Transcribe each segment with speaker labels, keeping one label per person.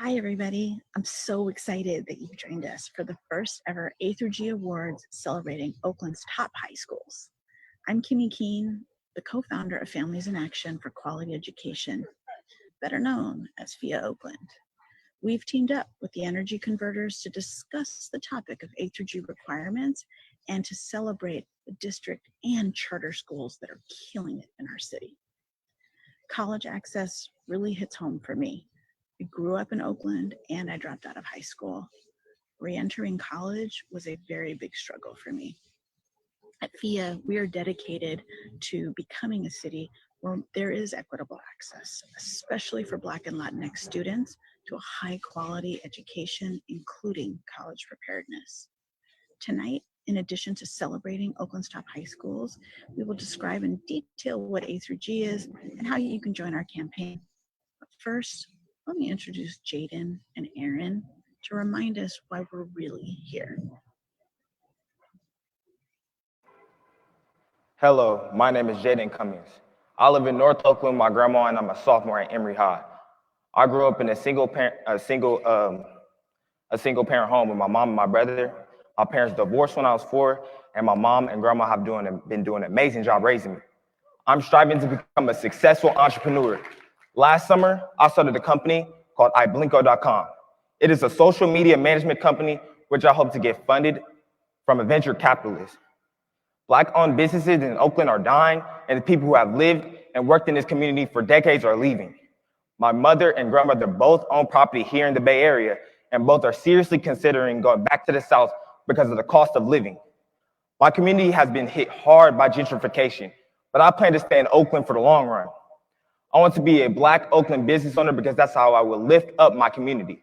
Speaker 1: Hi, everybody. I'm so excited that you've joined us for the first ever A through G Awards celebrating Oakland's top high schools. I'm Kimmy Keene, the co-founder of Families in Action for Quality Education, better known as FIA Oakland. We've teamed up with the Energy Converters to discuss the topic of A through G requirements and to celebrate the district and charter schools that are killing it in our city. College access really hits home for me. I grew up in Oakland and I dropped out of high school. Re-entering college was a very big struggle for me. At FIA, we are dedicated to becoming a city where there is equitable access, especially for Black and Latinx students, to a high quality education, including college preparedness. Tonight, in addition to celebrating Oakland's top high schools, we will describe in detail what A through G is and how you can join our campaign. But first, let me introduce Jayden and Aaron to remind us why we're really here.
Speaker 2: Hello, my name is Jayden Cummings. I live in North Oakland with my grandma, and I'm a sophomore at Emory High. I grew up in a single parent home with my mom and my brother. My parents divorced when I was 4, and my mom and grandma have been doing an amazing job raising me. I'm striving to become a successful entrepreneur. Last summer, I started a company called iblinko.com. It is a social media management company which I hope to get funded from a venture capitalist. Black-owned businesses in Oakland are dying, and the people who have lived and worked in this community for decades are leaving. My mother and grandmother both own property here in the Bay Area, and both are seriously considering going back to the South because of the cost of living. My community has been hit hard by gentrification, but I plan to stay in Oakland for the long run. I want to be a Black Oakland business owner because that's how I will lift up my community.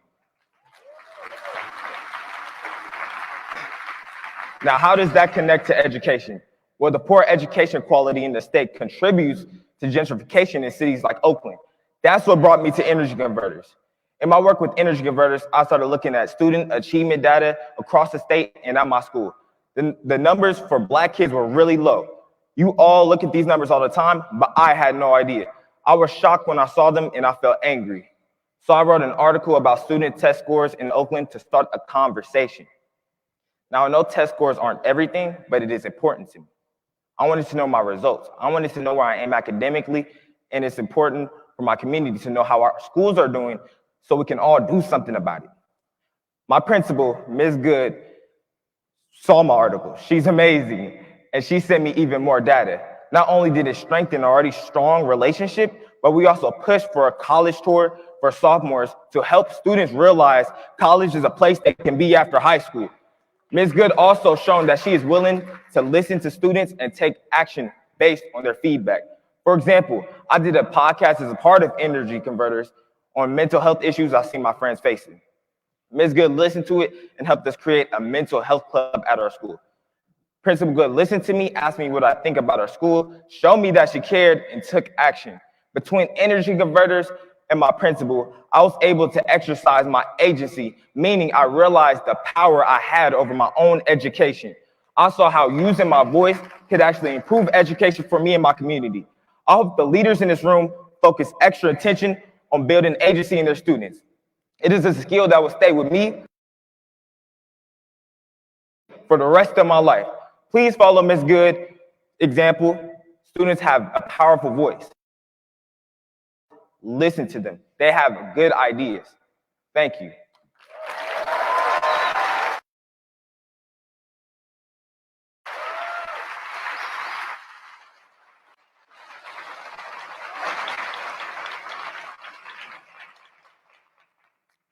Speaker 2: Now, how does that connect to education? Well, the poor education quality in the state contributes to gentrification in cities like Oakland. That's what brought me to Energy Converters. In my work with Energy Converters, I started looking at student achievement data across the state and at my school. The numbers for Black kids were really low. You all look at these numbers all the time, but I had no idea. I was shocked when I saw them and I felt angry. So I wrote an article about student test scores in Oakland to start a conversation. Now, I know test scores aren't everything, but it is important to me. I wanted to know my results. I wanted to know where I am academically, and it's important for my community to know how our schools are doing so we can all do something about it. My principal, Ms. Good, saw my article. She's amazing, and she sent me even more data. Not only did it strengthen our already strong relationship, but we also pushed for a college tour for sophomores to help students realize college is a place they can be after high school. Ms. Good also shown that she is willing to listen to students and take action based on their feedback. For example, I did a podcast as a part of Energy Converters on mental health issues I see my friends facing. Ms. Good listened to it and helped us create a mental health club at our school. Principal Good listened to me, asked me what I think about our school, showed me that she cared, and took action. Between Energy Converters and my principal, I was able to exercise my agency, meaning I realized the power I had over my own education. I saw how using my voice could actually improve education for me and my community. I hope the leaders in this room focus extra attention on building agency in their students. It is a skill that will stay with me for the rest of my life. Please follow Ms. Good's example. Students have a powerful voice. Listen to them. They have good ideas. Thank you.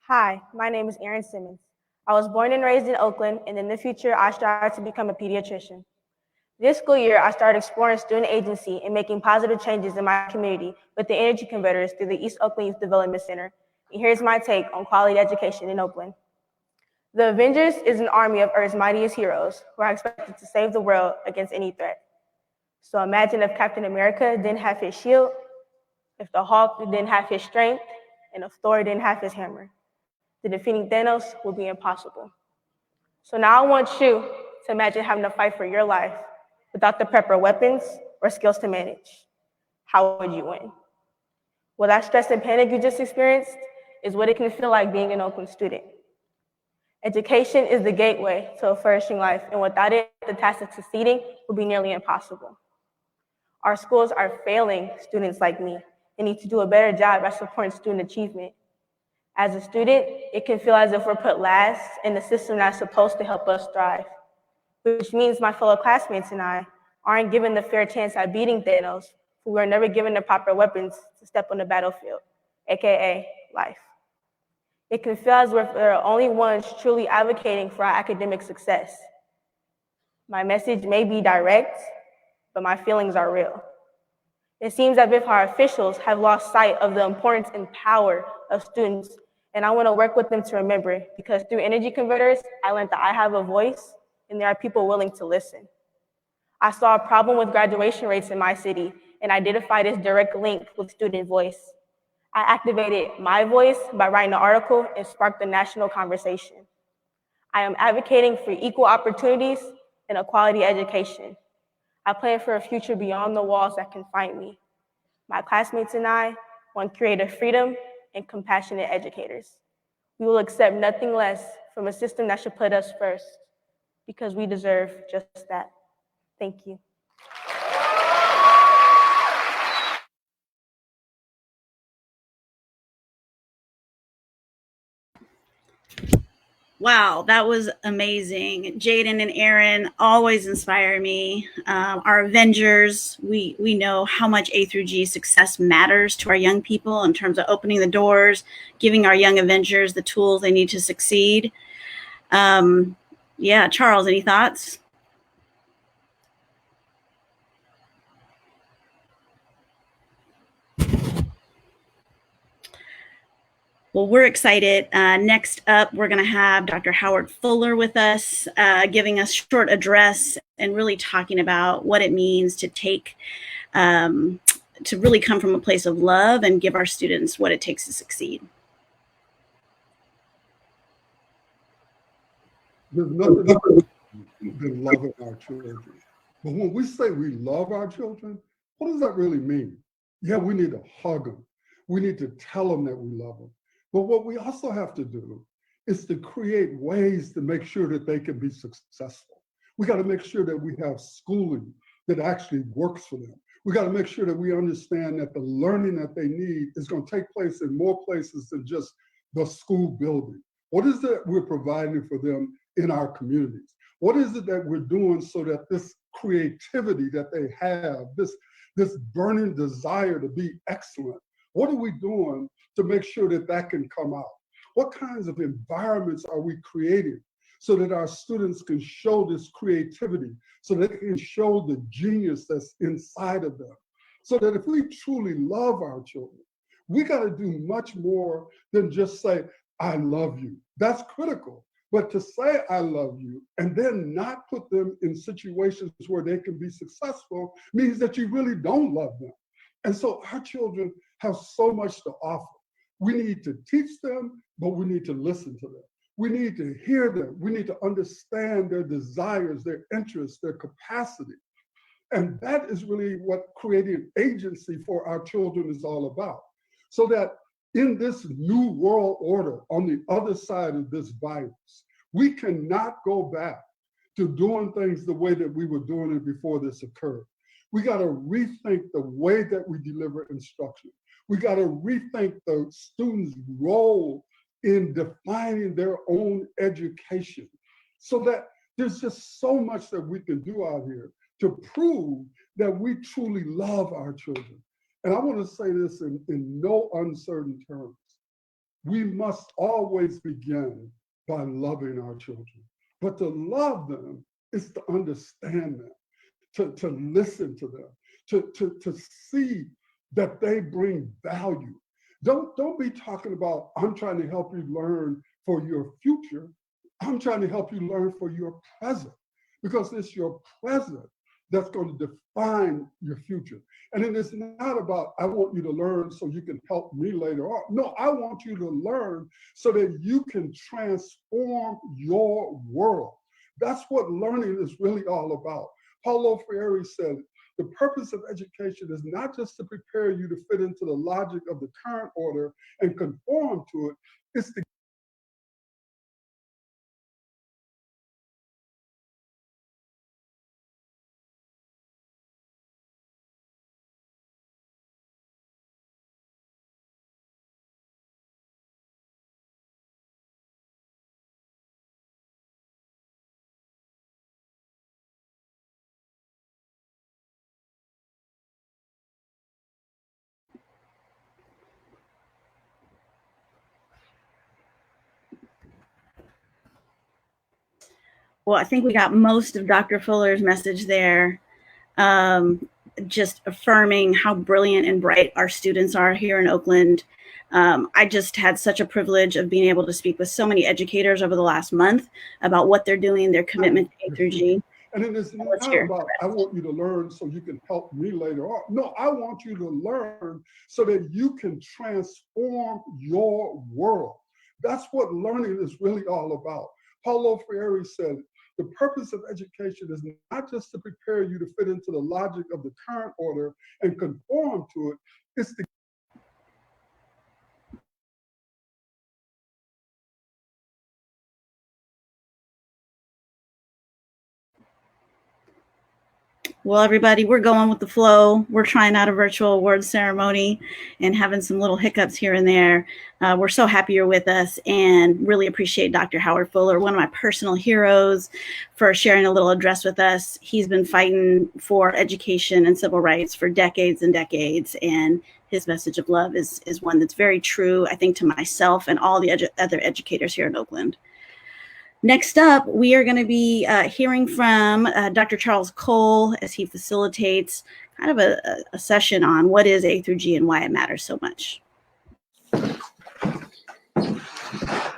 Speaker 3: Hi, my name is Aaron Simmons. I was born and raised in Oakland, and in the future, I strive to become a pediatrician. This school year, I started exploring student agency and making positive changes in my community with the Energy Converters through the East Oakland Youth Development Center. And here's my take on quality education in Oakland. The Avengers is an army of Earth's mightiest heroes who are expected to save the world against any threat. So imagine if Captain America didn't have his shield, if the Hulk didn't have his strength, and if Thor didn't have his hammer. The defeating Thanos would be impossible. So now I want you to imagine having to fight for your life without the proper weapons or skills to manage. How would you win? Well, that stress and panic you just experienced is what it can feel like being an Oakland student. Education is the gateway to a flourishing life, and without it, the task of succeeding would be nearly impossible. Our schools are failing students like me and need to do a better job at supporting student achievement. As a student, it can feel as if we're put last in the system that's supposed to help us thrive, which means my fellow classmates and I aren't given the fair chance at beating Thanos, who were never given the proper weapons to step on the battlefield, AKA life. It can feel as if we're the only ones truly advocating for our academic success. My message may be direct, but my feelings are real. It seems as if our officials have lost sight of the importance and power of students, and I want to work with them to remember, because through energy converters, I learned that I have a voice and there are people willing to listen. I saw a problem with graduation rates in my city and identified its direct link with student voice. I activated my voice by writing an article and sparked a national conversation. I am advocating for equal opportunities and a quality education. I plan for a future beyond the walls that confine me. My classmates and I want creative freedom and compassionate educators. We will accept nothing less from a system that should put us first, because we deserve just that. Thank you.
Speaker 1: Wow, that was amazing. Jayden and Aaron always inspire me. Our Avengers, we know how much A through G success matters to our young people in terms of opening the doors, giving our young Avengers the tools they need to succeed. Yeah, Charles, any thoughts? Well, we're excited. Next up, we're going to have Dr. Howard Fuller with us, giving us a short address and really talking about what it means to take, to really come from a place of love and give our students what it takes to succeed.
Speaker 4: There's nothing else than loving our children. But when we say we love our children, what does that really mean? Yeah, we need to hug them. We need to tell them that we love them. But what we also have to do is to create ways to make sure that they can be successful. We got to make sure that we have schooling that actually works for them. We got to make sure that we understand that the learning that they need is going to take place in more places than just the school building. What is it we're providing for them in our communities? What is it that we're doing so that this creativity that they have, this burning desire to be excellent, what are we doing to make sure that that can come out? What kinds of environments are we creating so that our students can show this creativity, so that they can show the genius that's inside of them? So that if we truly love our children, we got to do much more than just say, I love you. That's critical. But to say I love you and then not put them in situations where they can be successful means that you really don't love them. And so our children have so much to offer. We need to teach them, but we need to listen to them. We need to hear them. We need to understand their desires, their interests, their capacity. And that is really what creating agency for our children is all about. So that in this new world order, on the other side of this virus, we cannot go back to doing things the way that we were doing it before this occurred. We got to rethink the way that we deliver instruction. We got to rethink the students' role in defining their own education, so that there's just so much that we can do out here to prove that we truly love our children. And I want to say this in no uncertain terms. We must always begin by loving our children. But to love them is to understand them, to listen to them, to see that they bring value. Don't be talking about, I'm trying to help you learn for your future. I'm trying to help you learn for your present, because it's your present that's going to define your future. And it is not about, I want you to learn so you can help me later on. No, I want you to learn so that you can transform your world. That's what learning is really all about. Paulo Freire said, The purpose of education is not just to prepare you to fit into the logic of the current order and conform to it, it's to
Speaker 1: Well, I think we got most of Dr. Fuller's message there, just affirming how brilliant and bright our students are here in Oakland. I just had such a privilege of being able to speak with so many educators over the last month about what they're doing, their commitment to A through G.
Speaker 4: And it is not about, I want you to learn so you can help me later on. No, I want you to learn so that you can transform your world. That's what learning is really all about. Paulo Freire said, the purpose of education is not just to prepare you to fit into the logic of the current order and conform to it, it's to
Speaker 1: Well, everybody, we're going with the flow. We're trying out a virtual awards ceremony and having some little hiccups here and there. We're so happy you're with us and really appreciate Dr. Howard Fuller, one of my personal heroes, for sharing a little address with us. He's been fighting for education and civil rights for decades and decades, and his message of love is one that's very true, I think, to myself and all the other educators here in Oakland. Next up, we are going to be hearing from Dr. Charles Cole as he facilitates kind of a session on what is A through G and why it matters so much.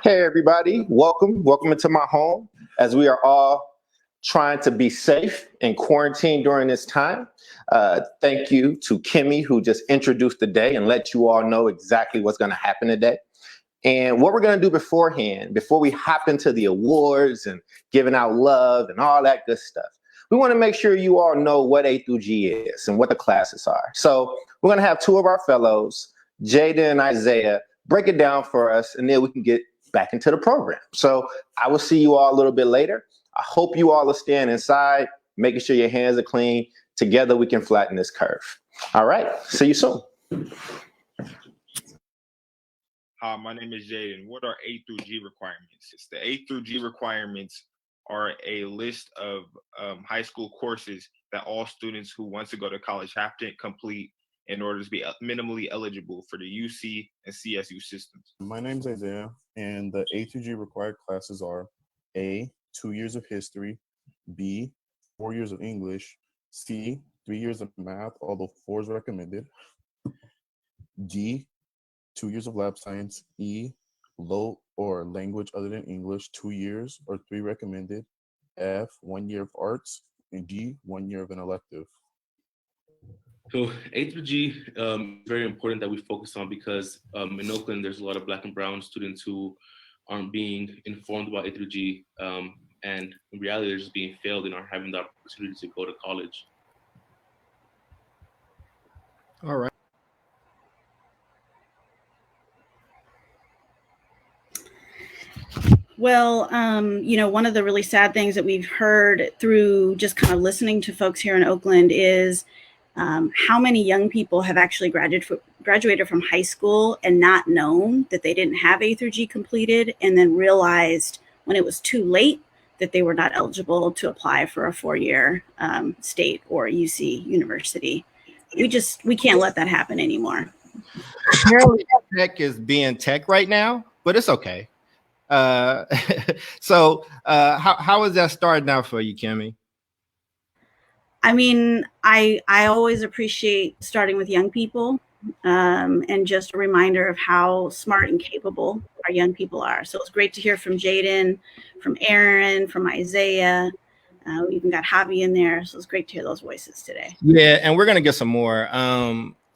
Speaker 5: Hey, everybody. Welcome. Welcome into my home as we are all trying to be safe in quarantine during this time. Thank you to Kimmy, who just introduced the day and let you all know exactly what's going to happen today. And what we're going to do beforehand, before we hop into the awards and giving out love and all that good stuff, we want to make sure you all know what A through G is and what the classes are. So we're going to have two of our fellows, Jayden and Isaiah, break it down for us, and then we can get back into the program. So I will see you all a little bit later. I hope you all are staying inside, making sure your hands are clean. Together we can flatten this curve. All right. See you soon.
Speaker 6: Hi, my name is Jayden. What are A through G requirements? The A through G requirements are a list of high school courses that all students who want to go to college have to complete in order to be minimally eligible for the UC and CSU systems.
Speaker 7: My name is Isaiah, and the A through G required classes are A, 2 years of history, B, 4 years of English, C, 3 years of math, although 4 is recommended, D, 2 years of lab science, E, low or language other than English, 2 years or 3 recommended, F, 1 year of arts, and G, 1 year of an elective.
Speaker 8: So A through G is very important that we focus on because in Oakland, there's a lot of Black and brown students who aren't being informed about A through G, and in reality, they're just being failed and aren't having the opportunity to go to college.
Speaker 9: All right.
Speaker 1: Well, one of the really sad things that we've heard through just kind of listening to folks here in Oakland is how many young people have actually graduated from high school and not known that they didn't have A through G completed, and then realized when it was too late that they were not eligible to apply for a 4-year state or UC university. We can't let that happen anymore.
Speaker 9: Apparently tech is being tech right now, but it's okay. So how is that starting out for you, Kimmy?
Speaker 1: I mean, I always appreciate starting with young people, and just a reminder of how smart and capable our young people are. So it's great to hear from Jayden, from Aaron, from Isaiah. We even got Javi in there. So it's great to hear those voices today.
Speaker 9: Yeah, and we're gonna get some more.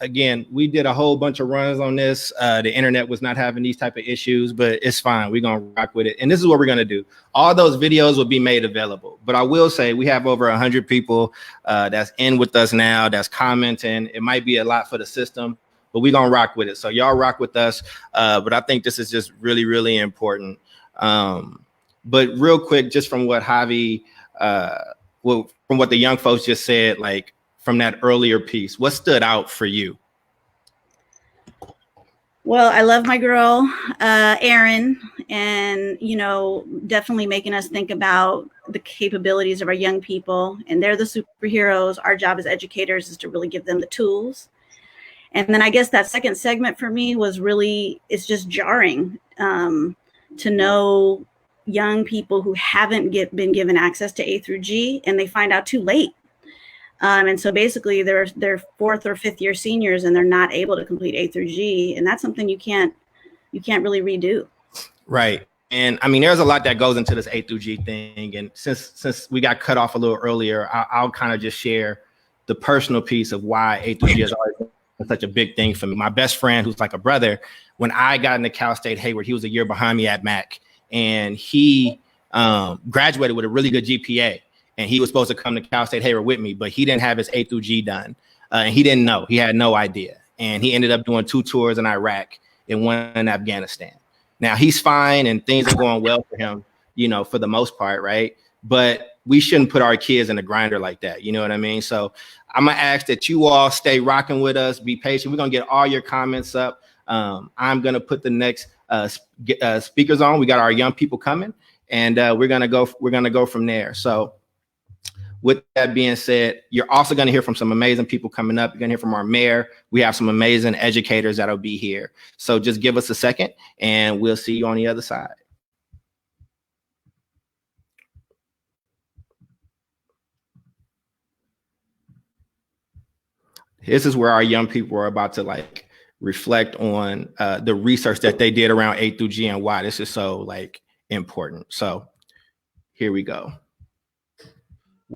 Speaker 9: again, we did a whole bunch of runs on this. The internet was not having these type of issues, but it's fine. We're going to rock with it. And this is what we're going to do. All those videos will be made available. But I will say we have over 100 people that's in with us now, that's commenting. It might be a lot for the system, but we're going to rock with it. So y'all rock with us. But I think this is just really, really important. But real quick, just from what Javi, from what the young folks just said, like from that earlier piece, what stood out for you?
Speaker 1: Well, I love my girl, Erin, and, you know, definitely making us think about the capabilities of our young people, and they're the superheroes. Our job as educators is to really give them the tools. And then I guess that second segment for me was really, it's just jarring to know young people who haven't been given access to A through G, and they find out too late. And so basically they're fourth or fifth year seniors and they're not able to complete A through G. And that's something you can't really redo.
Speaker 9: Right. And I mean, there's a lot that goes into this A through G thing. And since we got cut off a little earlier, I'll kind of just share the personal piece of why A through G is always been such a big thing for me. My best friend, who's like a brother, when I got into Cal State Hayward, he was a year behind me at Mac, and he graduated with a really good GPA. And he was supposed to come to Cal State Hayward with me, but he didn't have his A through G done. And he didn't know. He had no idea. And he ended up doing 2 tours in Iraq and 1 in Afghanistan. Now he's fine and things are going well for him, you know, for the most part, right? But we shouldn't put our kids in a grinder like that. You know what I mean? So I'm going to ask that you all stay rocking with us. Be patient. We're going to get all your comments up. I'm going to put the next speakers on. We got our young people coming, and we're going to go from there. So with that being said, you're also going to hear from some amazing people coming up. You're going to hear from our mayor. We have some amazing educators that'll be here. So just give us a second and we'll see you on the other side. This is where our young people are about to like reflect on the research that they did around A through G and why this is so like important. So here we go.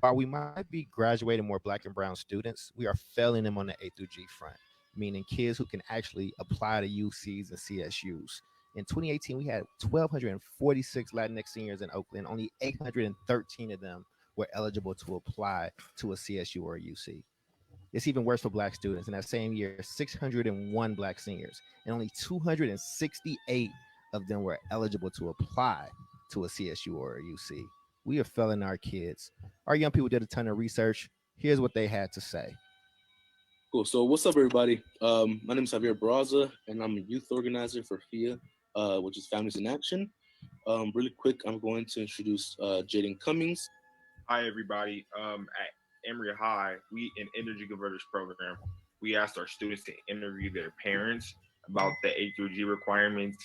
Speaker 9: While we might be graduating more Black and brown students, we are failing them on the A through G front, meaning kids who can actually apply to UCs and CSUs. In 2018, we had 1,246 Latinx seniors in Oakland. Only 813 of them were eligible to apply to a CSU or a UC. It's even worse for Black students. In that same year, 601 Black seniors, and only 268 of them were eligible to apply to a CSU or a UC. We are failing our kids. Our young people did a ton of research. Here's what they had to say.
Speaker 8: Cool. So what's up, everybody? My name is Javier Barraza, and I'm a youth organizer for FIA, which is Families in Action. Really quick, I'm going to introduce Jayden Cummings.
Speaker 6: Hi, everybody. At Emory High, we in Energy Converters program, we asked our students to interview their parents about the A through G requirements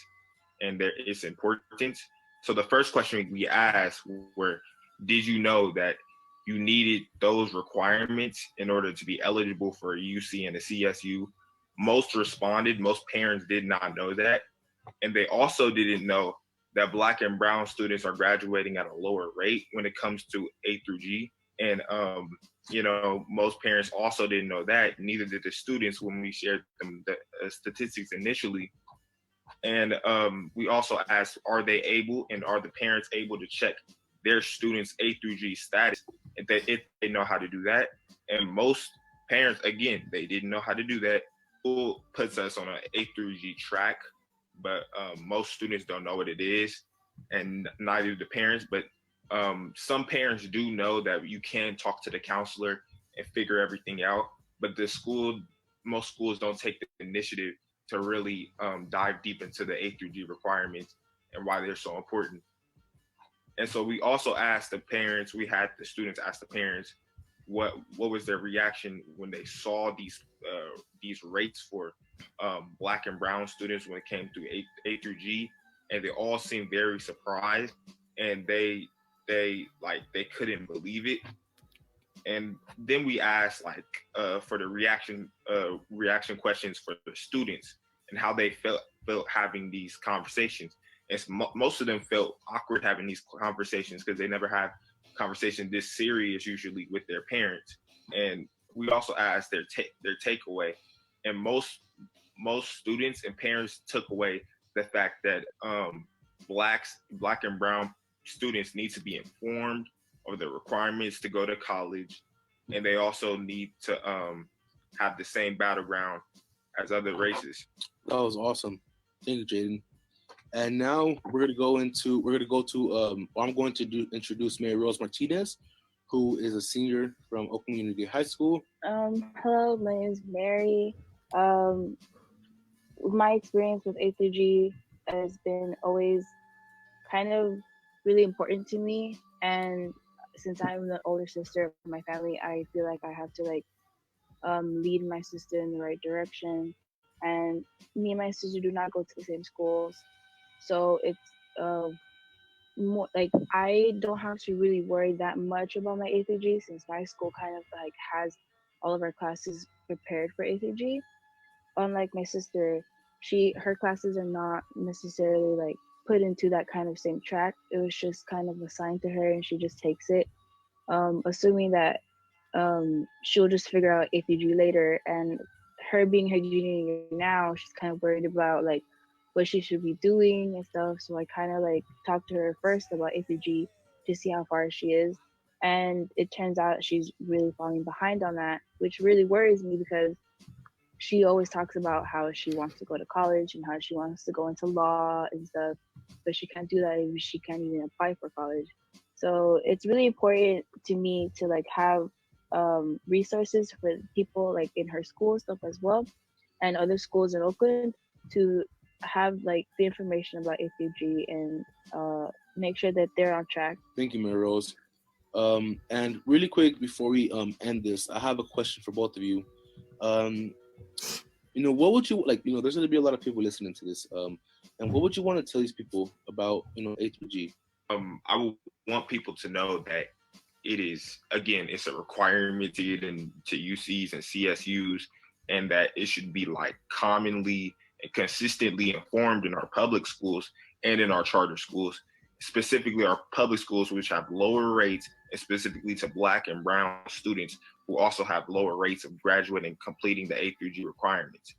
Speaker 6: and its importance. So the first question we asked were, did you know that you needed those requirements in order to be eligible for a UC and a CSU? Most responded, most parents did not know that. And they also didn't know that Black and brown students are graduating at a lower rate when it comes to A through G. And, you know, most parents also didn't know that. Neither did the students when we shared them the statistics initially. And we also asked, are they able and are the parents able to check their students' A through G status if they know how to do that? And most parents, again, they didn't know how to do that. School puts us on an A through G track, but most students don't know what it is, and neither do the parents. But some parents do know that you can talk to the counselor and figure everything out, but most schools don't take the initiative to really dive deep into the A through G requirements and why they're so important. And so we also asked the parents, we had the students ask the parents, what was their reaction when they saw these rates for Black and brown students when it came to A through G, and they all seemed very surprised, and they couldn't believe it. And then we asked for the reaction questions for the students and how they felt having these conversations. And most of them felt awkward having these conversations because they never have conversation this serious usually with their parents. And we also asked their takeaway. and most students and parents took away the fact that black and brown students need to be informed of the requirements to go to college, and they also need to have the same battleground as other races.
Speaker 8: That was awesome. Thank you, Jayden. And now I'm going to introduce Mayor Rose Martinez, who is a senior from Oakland Community High School.
Speaker 10: Hello, my name is Mary. My experience with A through G has been always kind of really important to me. And since I'm the older sister of my family, I feel like I have to lead my sister in the right direction. And me and my sister do not go to the same schools. So it's more like I don't have to really worry that much about my A through G, since my school kind of has all of our classes prepared for A through G. Unlike my sister, her classes are not necessarily put into that kind of same track. It was just kind of assigned to her and she just takes it, assuming that she'll just figure out A through G later. And her being her junior year now, she's kind of worried about what she should be doing and stuff. So I kind of talked to her first about A through G to see how far she is. And it turns out she's really falling behind on that, which really worries me because she always talks about how she wants to go to college and how she wants to go into law and stuff, but she can't do that if she can't even apply for college. So it's really important to me to have resources for people in her school stuff as well, and other schools in Oakland, to have the information about A through G and make sure that they're on track.
Speaker 8: Thank you, Mayor Rose. And really quick before we end this, I have a question for both of you. What would you there's going to be a lot of people listening to this, and what would you want to tell these people about A through G?
Speaker 6: I would want people to know that it's a requirement to get into UCs and CSUs, and that it should be commonly and consistently informed in our public schools and in our charter schools, specifically our public schools, which have lower rates, and specifically to Black and brown students who also have lower rates of graduating and completing the A through G requirements.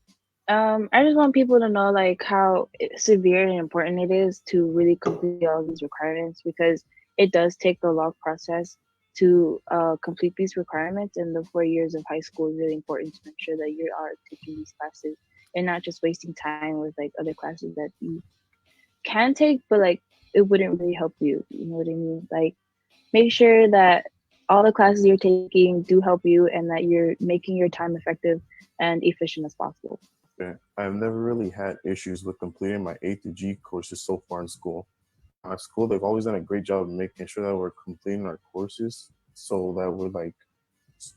Speaker 10: I just want people to know how severe and important it is to really complete all these requirements, because it does take a long process to complete these requirements, and the 4 years of high school is really important to make sure that you are taking these classes and not just wasting time with other classes that you can take, but it wouldn't really help you. You know what I mean? Make sure that all the classes you're taking do help you and that you're making your time effective and efficient as possible.
Speaker 7: Okay. I've never really had issues with completing my A through G courses so far in school. Our school, they've always done a great job of making sure that we're completing our courses, so that we're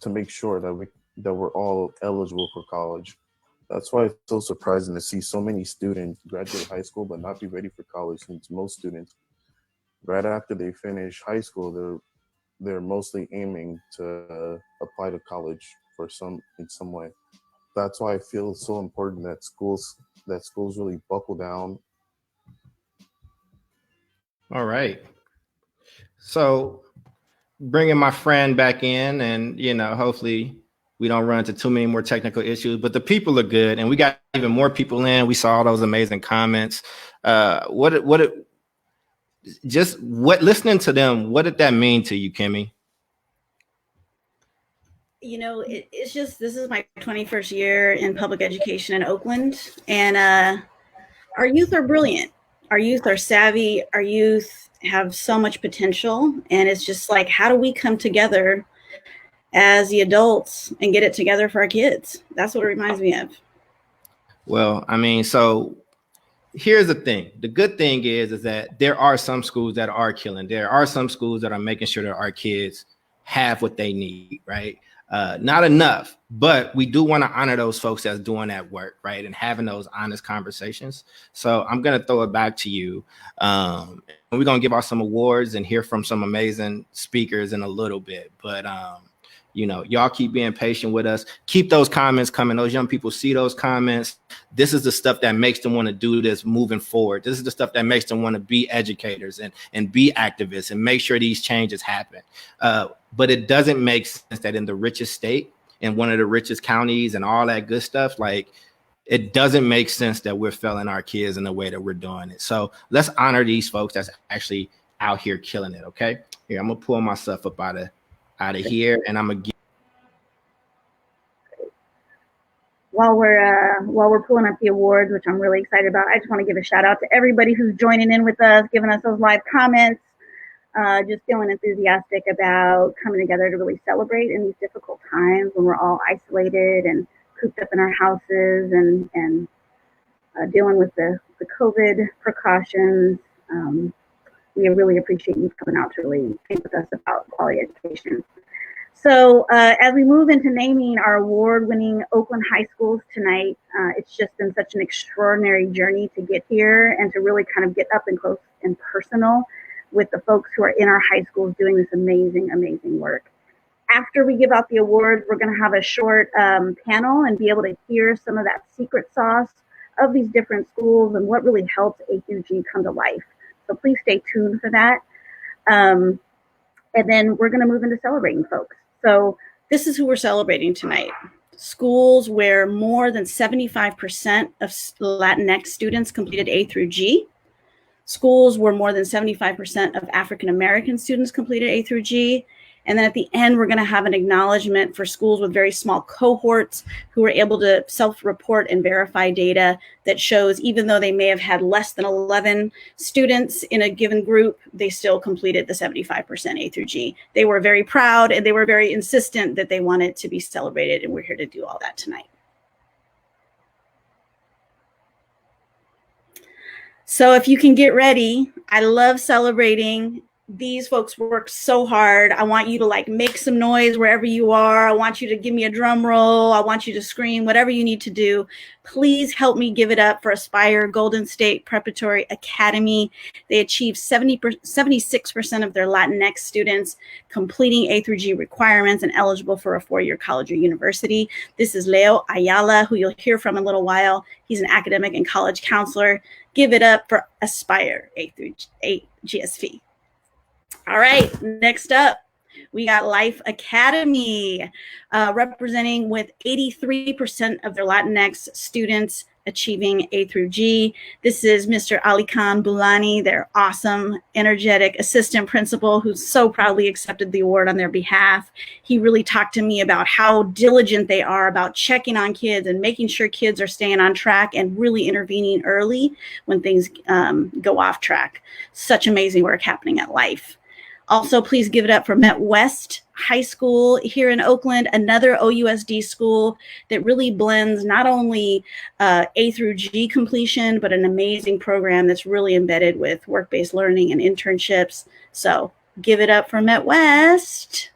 Speaker 7: to make sure that we're all eligible for college. That's why it's so surprising to see so many students graduate high school but not be ready for college, since most students, right after they finish high school, they're mostly aiming to apply to college in some way. That's why I feel it's so important that schools really buckle down.
Speaker 9: All right. So bringing my friend back in, and hopefully we don't run into too many more technical issues, but the people are good, and we got even more people in. We saw all those amazing comments. Listening to them, what did that mean to you, Kimmy?
Speaker 11: It's just, this is my 21st year in public education in Oakland, and our youth are brilliant. Our youth are savvy. Our youth have so much potential, and it's just how do we come together as the adults and get it together for our kids? That's what it reminds me of.
Speaker 9: Well, so here's the thing. The good thing is that there are some schools that are killing. There are some schools that are making sure that our kids have what they need, right? Not enough, but we do want to honor those folks that's doing that work, right? And having those honest conversations. So I'm going to throw it back to you. And we're going to give out some awards and hear from some amazing speakers in a little bit. But, y'all keep being patient with us. Keep those comments coming. Those young people see those comments. This is the stuff that makes them want to do this moving forward. This is the stuff that makes them want to be educators and be activists and make sure these changes happen. But it doesn't make sense that in the richest state, in one of the richest counties and all that good stuff. Like, it doesn't make sense that we're failing our kids in the way that we're doing it. So let's honor these folks that's actually out here killing it. Okay, here, I'm gonna pull myself up out of here, and I'm gonna get.
Speaker 11: While we're pulling up the awards, which I'm really excited about, I just want to give a shout out to everybody who's joining in with us, giving us those live comments, just feeling enthusiastic about coming together to really celebrate in these difficult times when we're all isolated and cooped up in our houses and dealing with the COVID precautions. We really appreciate you coming out to really think with us about quality education. So as we move into naming our award-winning Oakland high schools tonight, it's just been such an extraordinary journey to get here and to really kind of get up and close and personal with the folks who are in our high schools doing this amazing, amazing work. After we give out the awards, we're going to have a short panel and be able to hear some of that secret sauce of these different schools and what really helps A through G come to life. So please stay tuned for that. And then we're going to move into celebrating folks. So this is who we're celebrating tonight. Schools where more than 75% of Latinx students completed A through G. Schools where more than 75% of African-American students completed A through G. And then at the end, we're going to have an acknowledgement for schools with very small cohorts who were able to self-report and verify data that shows even though they may have had less than 11 students in a given group, they still completed the 75% A through G. They were very proud and they were very insistent that they wanted to be celebrated, and we're here to do all that tonight. So if you can get ready, I love celebrating. These folks work so hard. I want you to like make some noise wherever you are. I want you to give me a drum roll. I want you to scream, whatever you need to do. Please help me give it up for Aspire Golden State Preparatory Academy. They achieved 76% of their Latinx students completing A through G requirements and eligible for a 4-year college or university. This is Leo Ayala, who you'll hear from in a little while. He's an academic and college counselor. Give it up for Aspire A through GSV. All right, next up, we got Life Academy, representing with 83% of their Latinx students achieving A through G. This is Mr. Ali Khan Bulani, their awesome, energetic assistant principal who so proudly accepted the award on their behalf. He really talked to me about how diligent they are about checking on kids and making sure kids are staying on track and really intervening early when things go off track. Such amazing work happening at Life. Also, please give it up for Met West High School here in Oakland, another OUSD school that really blends not only A through G completion, but an amazing program that's really embedded with work-based learning and internships. So give it up for Met West.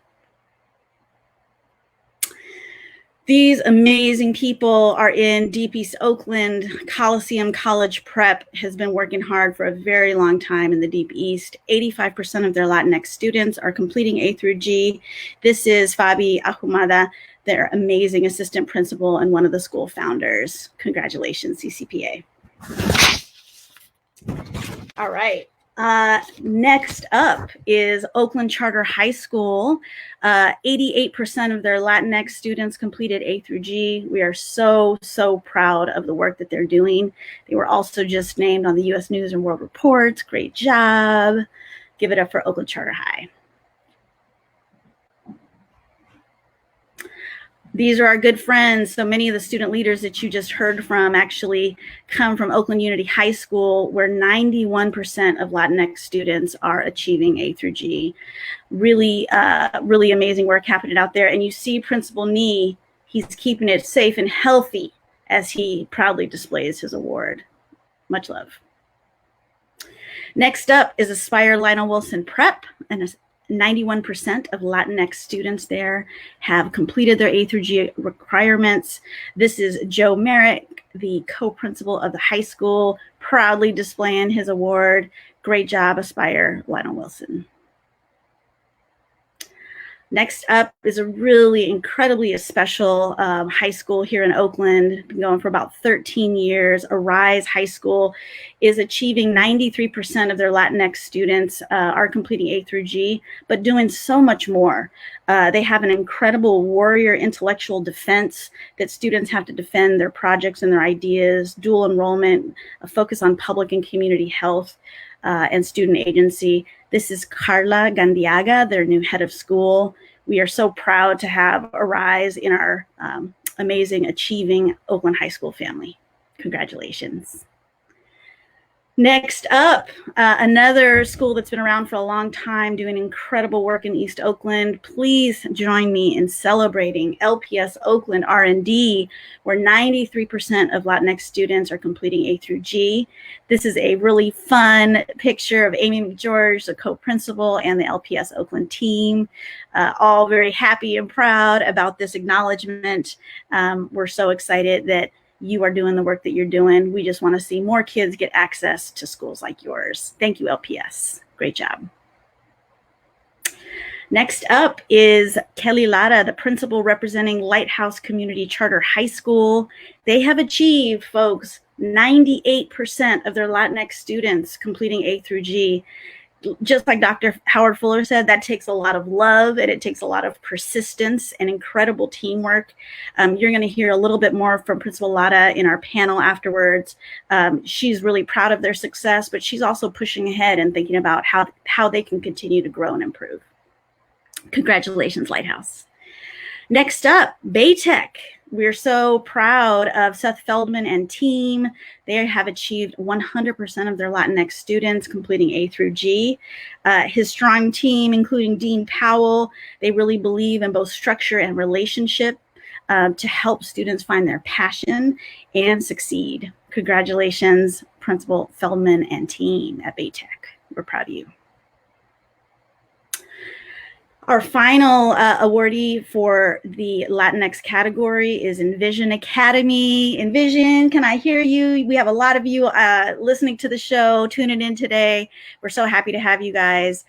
Speaker 11: These amazing people are in Deep East Oakland. Coliseum College Prep has been working hard for a very long time in the Deep East. 85% of their Latinx students are completing A through G. This is Fabi Ahumada, their amazing assistant principal and one of the school founders. Congratulations, CCPA. All right. Next up is Oakland Charter High School. 88% of their Latinx students completed A through G. We are so, so proud of the work that they're doing. They were also just named on the U.S. News and World Report. Great job. Give it up for Oakland Charter High. These are our good friends. So many of the student leaders that you just heard from actually come from Oakland Unity High School, where 91% of Latinx students are achieving A through G. Really, really amazing work happening out there. And you see Principal Nee, he's keeping it safe and healthy as he proudly displays his award. Much love. Next up is Aspire Lionel Wilson Prep, and 91% of Latinx students there have completed their A through G requirements. This is Joe Merrick, the co-principal of the high school, proudly displaying his award. Great job, Aspire Lionel Wilson. Next up is a really incredibly special high school here in Oakland, been going for about 13 years. Arise High School is achieving 93% of their Latinx students are completing A through G, but doing so much more. They have an incredible warrior intellectual defense that students have to defend their projects and their ideas, dual enrollment, a focus on public and community health, and student agency. This is Carla Gandiaga, their new head of school. We are so proud to have Arise in our amazing, achieving Oakland High School family. Congratulations. Next up, another school that's been around for a long time, doing incredible work in East Oakland. Please join me in celebrating LPS Oakland R&D, where 93% of Latinx students are completing A through G. This is a really fun picture of Amy McGeorge, the co-principal, and the LPS Oakland team, all very happy and proud about this acknowledgement. We're so excited that you are doing the work that you're doing. We just want to see more kids get access to schools like yours. Thank you, LPS. Great job. Next up is Kelly Lara, the principal representing Lighthouse Community Charter High School. They have achieved, folks, 98% of their Latinx students completing A through G. Just like Dr. Howard Fuller said, that takes a lot of love and it takes a lot of persistence and incredible teamwork. You're going to hear a little bit more from Principal Lada in our panel afterwards. She's really proud of their success, but she's also pushing ahead and thinking about how they can continue to grow and improve. Congratulations, Lighthouse. Next up, Baytech. We're so proud of Seth Feldman and team. They have achieved 100% of their Latinx students completing A through G. His strong team, including Dean Powell, they really believe in both structure and relationship to help students find their passion and succeed. Congratulations, Principal Feldman and team at Baytech. We're proud of you. Our final awardee for the Latinx category is Envision Academy. Envision, can I hear you? We have a lot of you listening to the show, tuning in today. We're so happy to have you guys.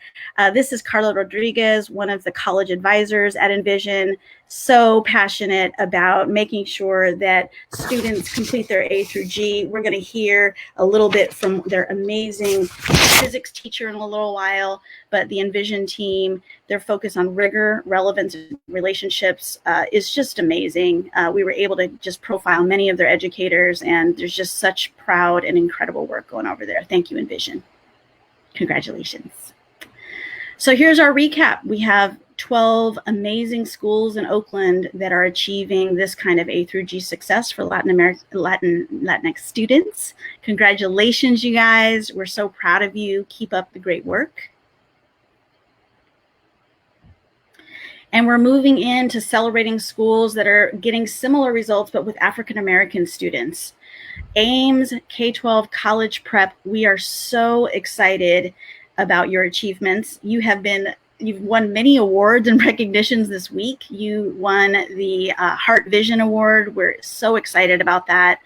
Speaker 11: This is Carla Rodriguez, one of the college advisors at Envision. So passionate about making sure that students complete their A through G. We're going to hear a little bit from their amazing physics teacher in a little while, but the Envision team, their focus on rigor, relevance, and relationships is just amazing. We were able to just profile many of their educators, and there's just such proud and incredible work going over there. Thank you, Envision. Congratulations. So here's our recap. We have 12 amazing schools in Oakland that are achieving this kind of A through G success for Latinx students. Congratulations, you guys. We're so proud of you. Keep up the great work. And we're moving into celebrating schools that are getting similar results, but with African-American students. Ames K-12 College Prep, we are so excited about your achievements. You've won many awards and recognitions this week. You won the Hart Vision Award. We're so excited about that.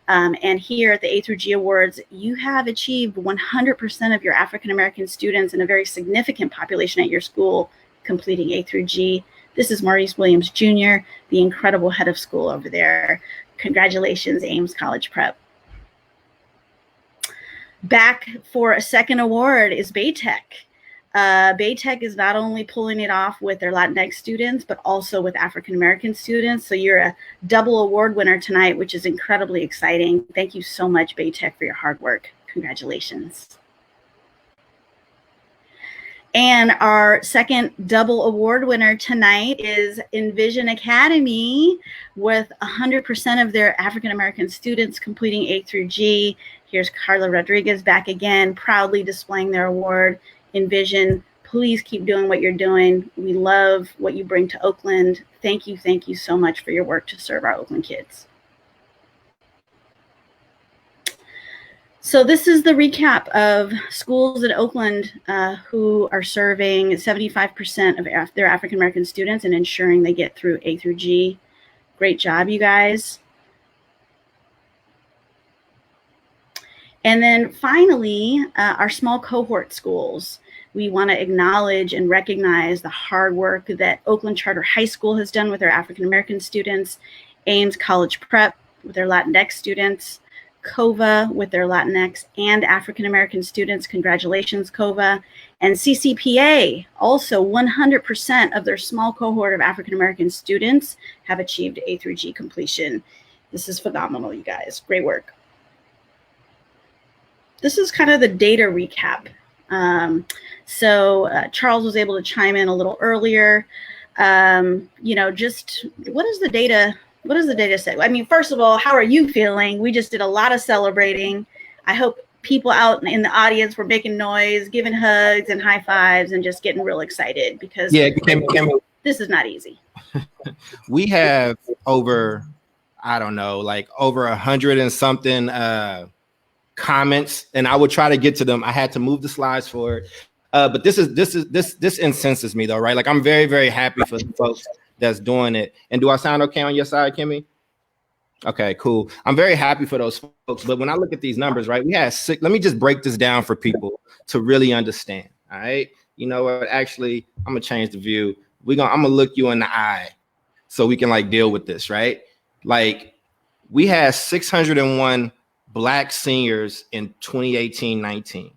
Speaker 11: And here at the A through G Awards, you have achieved 100% of your African-American students in a very significant population at your school completing A through G. This is Maurice Williams, Jr., the incredible head of school over there. Congratulations, Ames College Prep. Back for a second award is Baytech. Baytech is not only pulling it off with their Latinx students, but also with African-American students. So you're a double award winner tonight, which is incredibly exciting. Thank you so much, Baytech, for your hard work. Congratulations. And our second double award winner tonight is Envision Academy, with 100% of their African-American students completing A through G. Here's Carla Rodriguez back again, proudly displaying their award. Envision, please keep doing what you're doing. We love what you bring to Oakland. Thank you so much for your work to serve our Oakland kids. So this is the recap of schools in Oakland who are serving 75% of their African-American students and ensuring they get through A through G. Great job, you guys. And then finally, our small cohort schools. We want to acknowledge and recognize the hard work that Oakland Charter High School has done with their African-American students, Ames College Prep with their Latinx students, COVA with their Latinx and African-American students. Congratulations, COVA. And CCPA, also 100% of their small cohort of African-American students have achieved A through G completion. This is phenomenal, you guys. Great work. This is kind of the data recap. Charles was able to chime in a little earlier. Just what does the data say? I mean, first of all, how are you feeling? We just did a lot of celebrating. I hope people out in the audience were making noise, giving hugs and high fives, and just getting real excited because this is not easy.
Speaker 9: We have over, I don't know, like over 100 and something comments, and I would try to get to them. I had to move the slides for it. But this incenses me though, right? Like I'm very, very happy for the folks that's doing it. And do I sound okay on your side, Kimmy? Okay, cool. I'm very happy for those folks. But when I look at these numbers, right, we had 6. Let me just break this down for people to really understand. All right. You know what? Actually, I'm gonna change the view. I'm gonna look you in the eye so we can like deal with this, right? Like we had 601 Black seniors in 2018-19.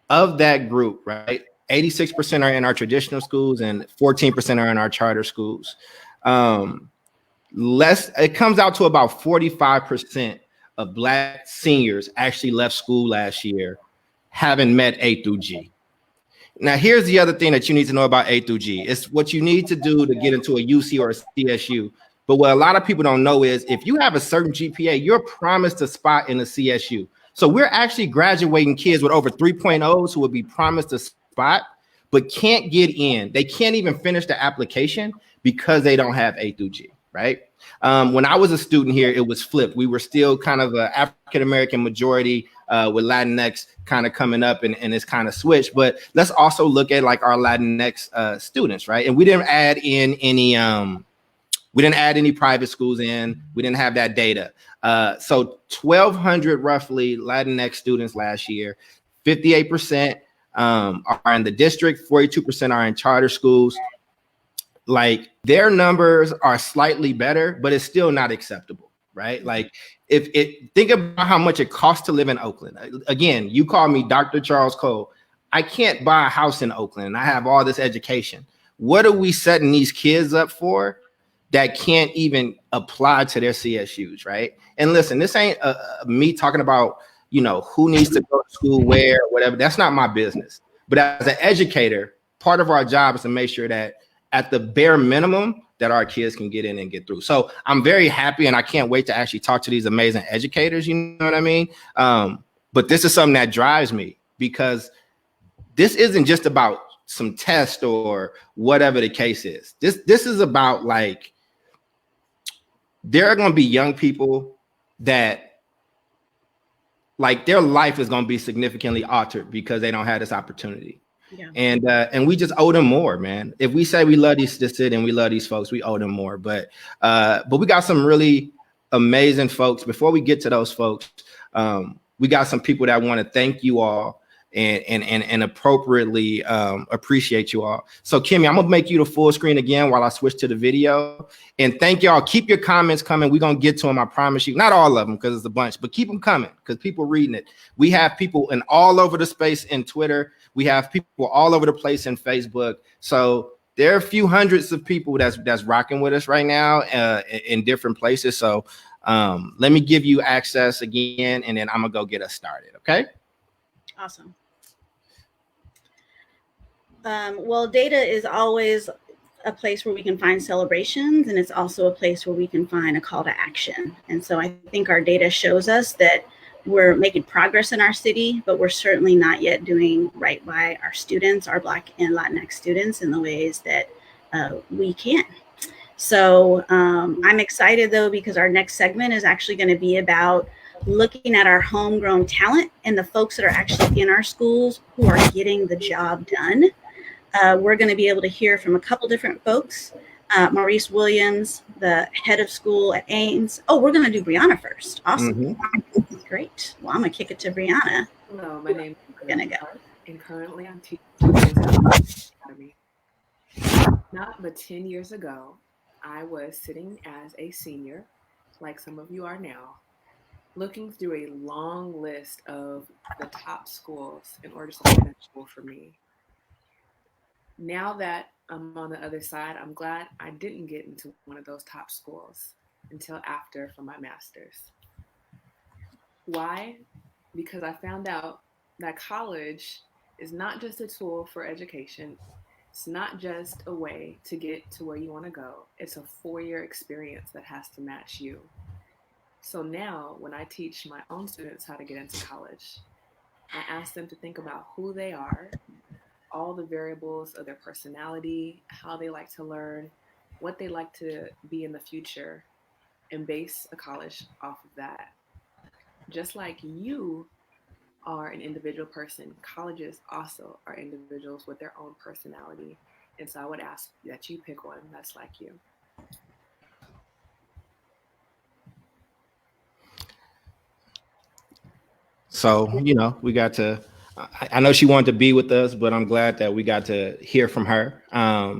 Speaker 9: Of that group, right, 86% are in our traditional schools and 14% are in our charter schools. It comes out to about 45% of Black seniors actually left school last year having met A through G. Now, here's the other thing that you need to know about A through G. It's what you need to do to get into a UC or a CSU. But what a lot of people don't know is if you have a certain GPA, you're promised a spot in the CSU. So we're actually graduating kids with over 3.0s who will be promised a spot, but can't get in. They can't even finish the application because they don't have A through G, right? When I was a student here, it was flipped. We were still kind of an African-American majority with Latinx kind of coming up and it's kind of switched. But let's also look at like our Latinx students, right? And we didn't add in any private schools in. We didn't have that data. So 1,200 roughly Latinx students last year, 58% are in the district, 42% are in charter schools. Like their numbers are slightly better, but it's still not acceptable, right? Like think about how much it costs to live in Oakland. Again, you call me Dr. Charles Cole. I can't buy a house in Oakland and I have all this education. What are we setting these kids up for that can't even apply to their CSUs, right? And listen, this ain't me talking about, who needs to go to school where, whatever. That's not my business. But as an educator, part of our job is to make sure that at the bare minimum that our kids can get in and get through. So I'm very happy and I can't wait to actually talk to these amazing educators, you know what I mean? But this is something that drives me because this isn't just about some test or whatever the case is. This is about like, there are going to be young people that like their life is going to be significantly altered because they don't have this opportunity. Yeah. And we just owe them more, man. If we say we love this city and we love these folks, we owe them more. But we got some really amazing folks. Before we get to those folks, we got some people that want to thank you all and appropriately appreciate you all. So Kimmy, I'm gonna make you the full screen again while I switch to the video. And thank y'all. Keep your comments coming. We're gonna get to them, I promise you. Not all of them because it's a bunch, but keep them coming because people reading it. We have people in all over the space in Twitter. We have people all over the place in Facebook. So there are a few hundreds of people that's rocking with us right now in different places. So let me give you access again, and then I'm gonna go get us started. Okay.
Speaker 11: Awesome. Well, data is always a place where we can find celebrations, and it's also a place where we can find a call to action. And so I think our data shows us that we're making progress in our city, but we're certainly not yet doing right by our students, our Black and Latinx students in the ways that we can. So I'm excited though, because our next segment is actually going to be about looking at our homegrown talent and the folks that are actually in our schools who are getting the job done. We're going to be able to hear from a couple different folks. Maurice Williams, the head of school at Ames. Oh, we're going to do Brianna first. Awesome. Mm-hmm. Great. Well, I'm going to kick it to Brianna.
Speaker 12: Hello, my name is
Speaker 11: We're going to go.
Speaker 12: and currently I'm teaching at Envision Academy. Not but 10 years ago, I was sitting as a senior, like some of you are now, looking through a long list of the top schools in order to find a school for me. Now that I'm on the other side, I'm glad I didn't get into one of those top schools until after for my master's. Why? Because I found out that college is not just a tool for education. It's not just a way to get to where you want to go. It's a 4-year experience that has to match you. So now when I teach my own students how to get into college, I ask them to think about who they are, all the variables of their personality, how they like to learn, what they like to be in the future, and base a college off of that. Just like you are an individual person, colleges also are individuals with their own personality. And so I would ask that you pick one that's like you.
Speaker 9: So, we got to, I know she wanted to be with us, but I'm glad that we got to hear from her. I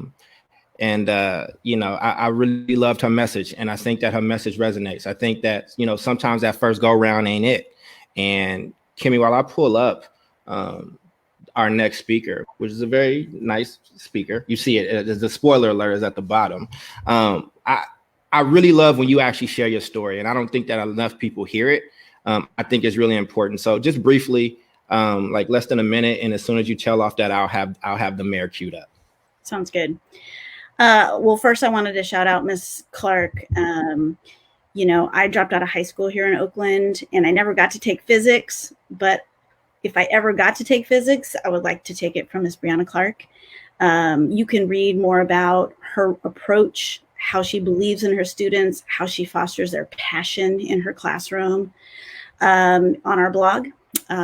Speaker 9: really loved her message, and I think that her message resonates. I think that, sometimes that first go round ain't it. And Kimmy, while I pull up our next speaker, which is a very nice speaker, you see it, the spoiler alert is at the bottom. I really love when you actually share your story, and I don't think that enough people hear it. I think it's really important. So just briefly, like less than a minute, and as soon as you tell off that, I'll have the mayor queued up.
Speaker 11: Sounds good. Well, first I wanted to shout out Miss Clark. I dropped out of high school here in Oakland, and I never got to take physics, but if I ever got to take physics, I would like to take it from Miss Brianna Clark. You can read more about her approach, how she believes in her students, how she fosters their passion in her classroom on our blog.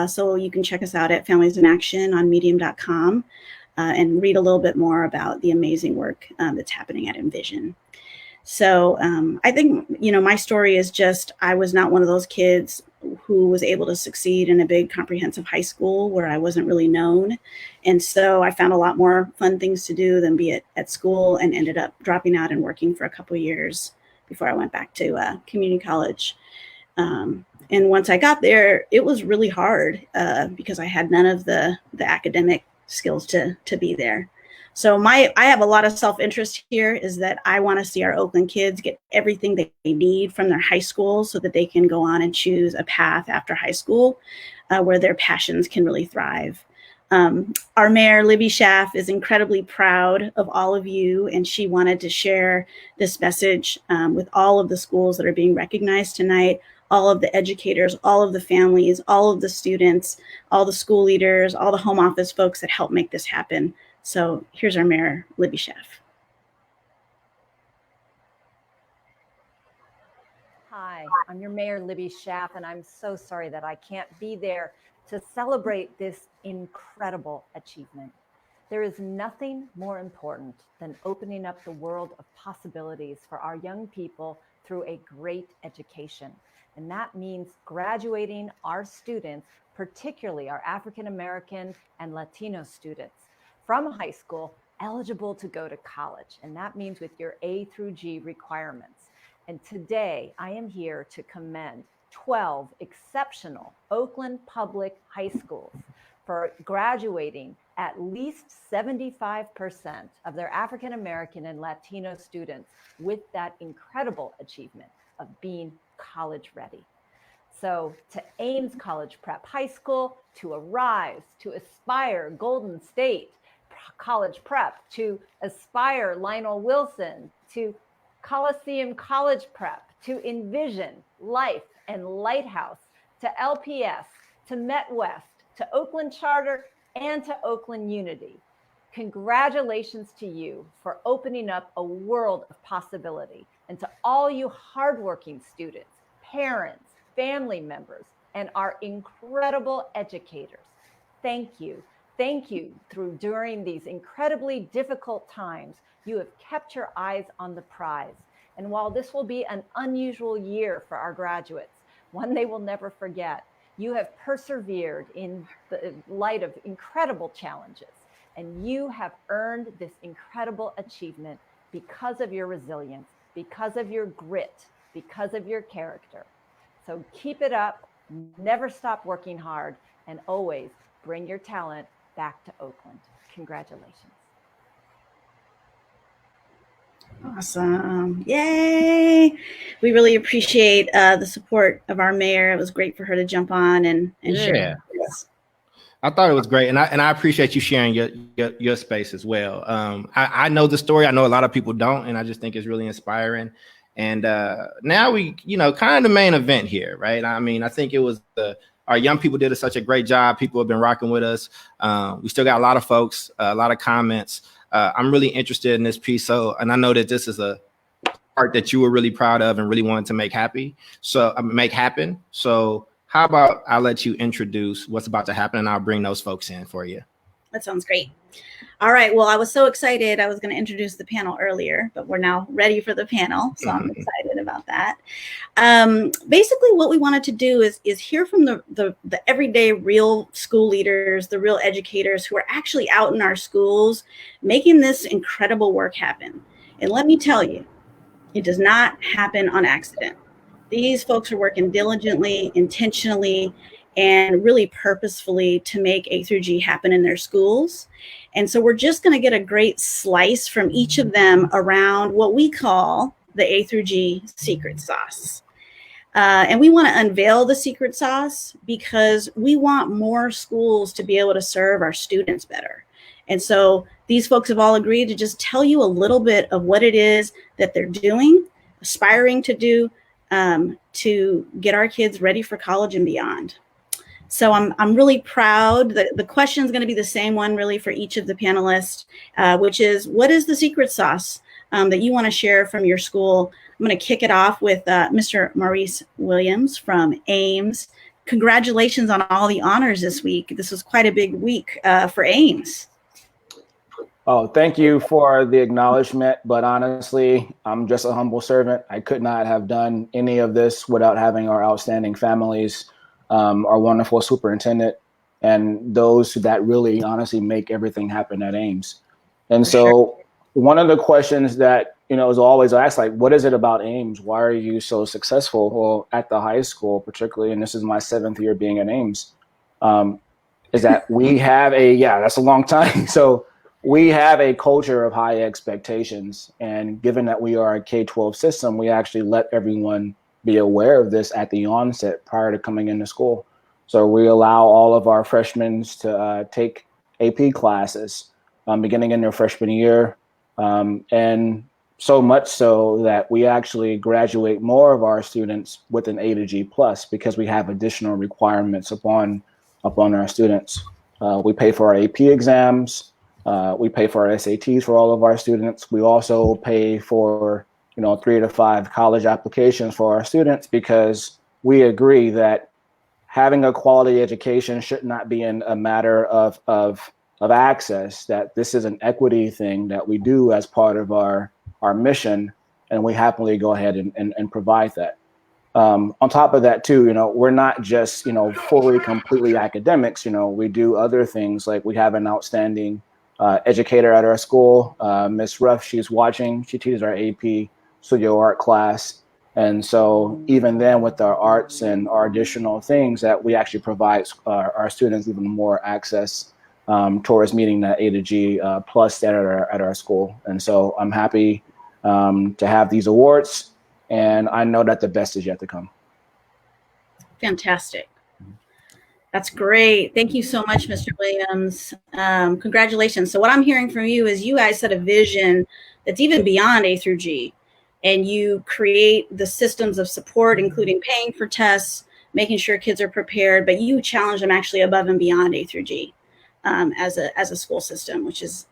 Speaker 11: So you can check us out at Families in Action on medium.com and read a little bit more about the amazing work that's happening at Envision. So I think, my story is just, I was not one of those kids who was able to succeed in a big comprehensive high school where I wasn't really known. And so I found a lot more fun things to do than be at school, and ended up dropping out and working for a couple of years before I went back to community college. And once I got there, it was really hard because I had none of the academic skills to be there. So I have a lot of self-interest here, is that I want to see our Oakland kids get everything they need from their high school so that they can go on and choose a path after high school where their passions can really thrive. Our mayor, Libby Schaaf, is incredibly proud of all of you, and she wanted to share this message with all of the schools that are being recognized tonight, all of the educators, all of the families, all of the students, all the school leaders, all the home office folks that help make this happen. So here's our mayor, Libby Schaaf.
Speaker 13: Hi, I'm your mayor, Libby Schaaf, and I'm so sorry that I can't be there to celebrate this incredible achievement. There is nothing more important than opening up the world of possibilities for our young people through a great education. And that means graduating our students, particularly our African-American and Latino students, from high school eligible to go to college. And that means with your A through G requirements. And today I am here to commend 12 exceptional Oakland public high schools for graduating at least 75% of their African-American and Latino students with that incredible achievement of being college ready. So to Ames College Prep High School, to Arise, to Aspire Golden State College Prep, to Aspire Lionel Wilson, to Coliseum College Prep, to Envision, Life, and Lighthouse, to LPS, to MetWest, to Oakland Charter, and to Oakland Unity. Congratulations to you for opening up a world of possibility, and to all you hardworking students, parents, family members, and our incredible educators. Thank you. Thank you. During these incredibly difficult times, you have kept your eyes on the prize. And while this will be an unusual year for our graduates, one they will never forget, You have persevered in the light of incredible challenges, and you have earned this incredible achievement because of your resilience, because of your grit, because of your character. So keep it up, never stop working hard, and always bring your talent back to Oakland. Congratulations.
Speaker 11: Awesome. Yay. We really appreciate the support of our mayor. It was great for her to jump on and share this.
Speaker 9: I thought it was great, and I appreciate you sharing your space as well. I know the story. I know a lot of people don't, and I just think it's really inspiring. And now we, kind of the main event here, right? I mean, I think it was our young people did such a great job. People have been rocking with us. We still got a lot of folks, a lot of comments. I'm really interested in this piece. And I know that this is a part that you were really proud of and really wanted to make happen. So how about I'll let you introduce what's about to happen, and I'll bring those folks in for you.
Speaker 11: That sounds great. All right. Well, I was so excited. I was going to introduce the panel earlier, but we're now ready for the panel. So I'm excited about that. Basically, what we wanted to do is hear from the everyday real school leaders, the real educators who are actually out in our schools making this incredible work happen. And let me tell you, it does not happen on accident. These folks are working diligently, intentionally, and really purposefully to make A through G happen in their schools. And so we're just going to get a great slice from each of them around what we call the A through G secret sauce. And we want to unveil the secret sauce because we want more schools to be able to serve our students better. And so these folks have all agreed to just tell you a little bit of what it is that they're doing, aspiring to do, to get our kids ready for college and beyond. So I'm really proud that the question is going to be the same one really for each of the panelists, which is, what is the secret sauce that you want to share from your school? I'm going to kick it off with Mr. Maurice Williams from Ames. Congratulations on all the honors this week. This was quite a big week for Ames.
Speaker 14: Oh, thank you for the acknowledgement. But honestly, I'm just a humble servant. I could not have done any of this without having our outstanding families, our wonderful superintendent, and those that really honestly make everything happen at Ames. And so one of the questions that, is always asked, like, what is it about Ames? Why are you so successful? Well, at the high school, particularly, and this is my 7th year being at Ames, is that we have that's a long time. So we have a culture of high expectations. And given that we are a K-12 system, we actually let everyone be aware of this at the onset prior to coming into school. So we allow all of our freshmen to take AP classes beginning in their freshman year. And so much so that we actually graduate more of our students with an A to G plus because we have additional requirements upon our students. We pay for our AP exams. We pay for our SATs for all of our students. We also pay for 3 to 5 college applications for our students because we agree that having a quality education should not be a matter of access, that this is an equity thing that we do as part of our mission, and we happily go ahead and provide that. On top of that too, we're not just, fully, completely academics. We do other things, like we have an outstanding educator at our school, Miss Ruff. She's watching. She teaches our AP studio art class. And so even then with our arts and our additional things that we actually provide our students even more access towards meeting that A to G plus at our school. And so I'm happy to have these awards, and I know that the best is yet to come.
Speaker 11: Fantastic. That's great. Thank you so much, Mr. Williams. Congratulations. So what I'm hearing from you is you guys set a vision that's even beyond A through G, and you create the systems of support, including paying for tests, making sure kids are prepared, but you challenge them actually above and beyond A through G as a school system, which is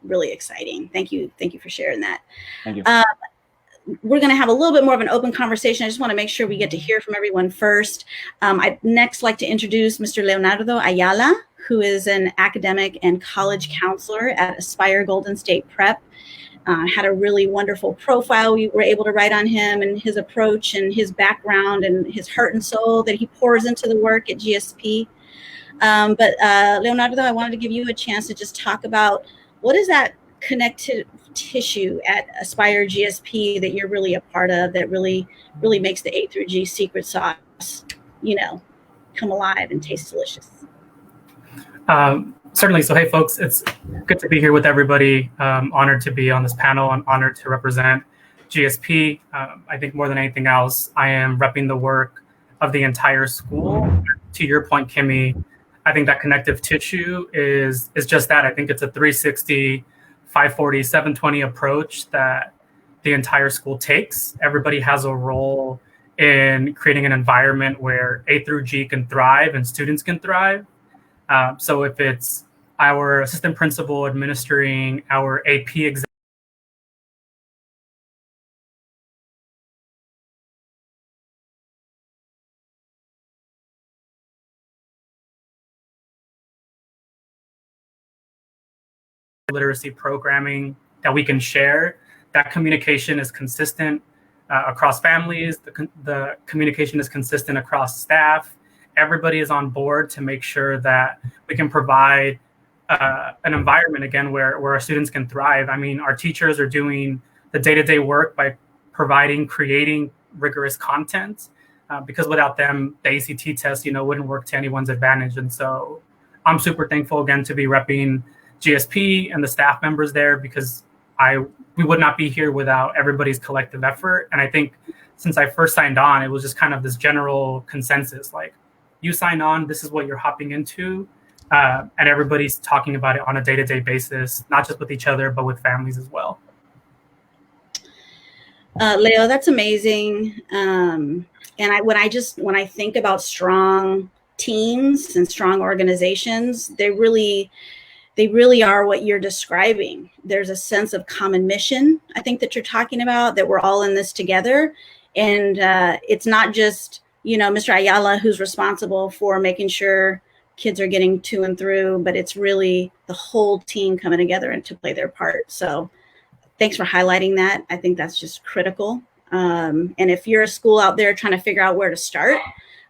Speaker 11: really exciting. Thank you for sharing that.
Speaker 14: Thank you.
Speaker 11: We're going to have a little bit more of an open conversation. I just want to make sure we get to hear from everyone first. I'd next like to introduce Mr. Leonardo Ayala, who is an academic and college counselor at Aspire Golden State Prep. had a really wonderful profile we were able to write on him and his approach and his background and his heart and soul that he pours into the work at GSP. But Leonardo, I wanted to give you a chance to just talk about what is that connective tissue at Aspire GSP that you're really a part of that really makes the A through G secret sauce, you know, come alive and taste delicious.
Speaker 15: Certainly. So, hey, folks, it's good to be here with everybody. Honored to be on this panel. I'm honored to represent GSP. I think more than anything else, I am repping the work of the entire school. To your point, Kimmy, I think that connective tissue is just that. I think it's a 360, 540, 720 approach that the entire school takes. Everybody has a role in creating an environment where A through G can thrive and students can thrive. So if it's our assistant principal administering our AP exam, literacy programming that we can share, that communication is consistent across families, the communication is consistent across staff. Everybody is on board to make sure that we can provide an environment, again, where our students can thrive. I mean, our teachers are doing the day-to-day work by creating rigorous content, because without them, the ACT test, wouldn't work to anyone's advantage. And so I'm super thankful, again, to be repping GSP and the staff members there, because we would not be here without everybody's collective effort. And I think since I first signed on, it was just kind of this general consensus, like, you sign on, this is what you're hopping into. And everybody's talking about it on a day-to-day basis, not just with each other, but with families as well.
Speaker 11: Leo, that's amazing. And when I think about strong teams and strong organizations, they really are what you're describing. There's a sense of common mission, I think, that you're talking about, that we're all in this together. And it's not just, Mr. Ayala who's responsible for making sure kids are getting to and through, but it's really the whole team coming together and to play their part. So thanks for highlighting that. I think that's just critical. And if you're a school out there trying to figure out where to start,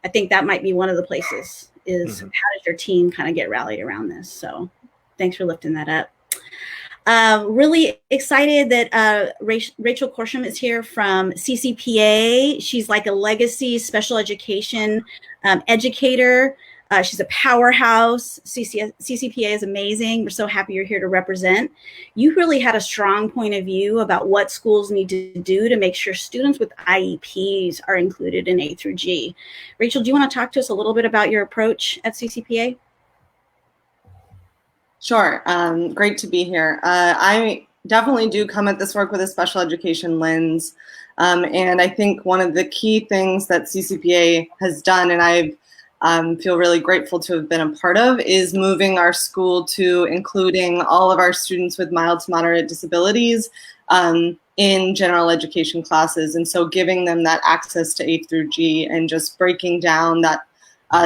Speaker 11: I think that might be one of the places is how does your team kind of get rallied around this? So thanks for lifting that up. Really excited that Rachel Corsham is here from CCPA. She's like a legacy special education educator. She's a powerhouse. CCPA is amazing. We're so happy you're here to represent. You really had a strong point of view about what schools need to do to make sure students with IEPs are included in A through G. Rachel, do you want to talk to us a little bit about your approach at CCPA?
Speaker 16: Sure. Great to be here. I definitely do come at this work with a special education lens. And I think one of the key things that CCPA has done, and I feel really grateful to have been a part of, is moving our school to including all of our students with mild to moderate disabilities in general education classes. And so giving them that access to A through G and just breaking down that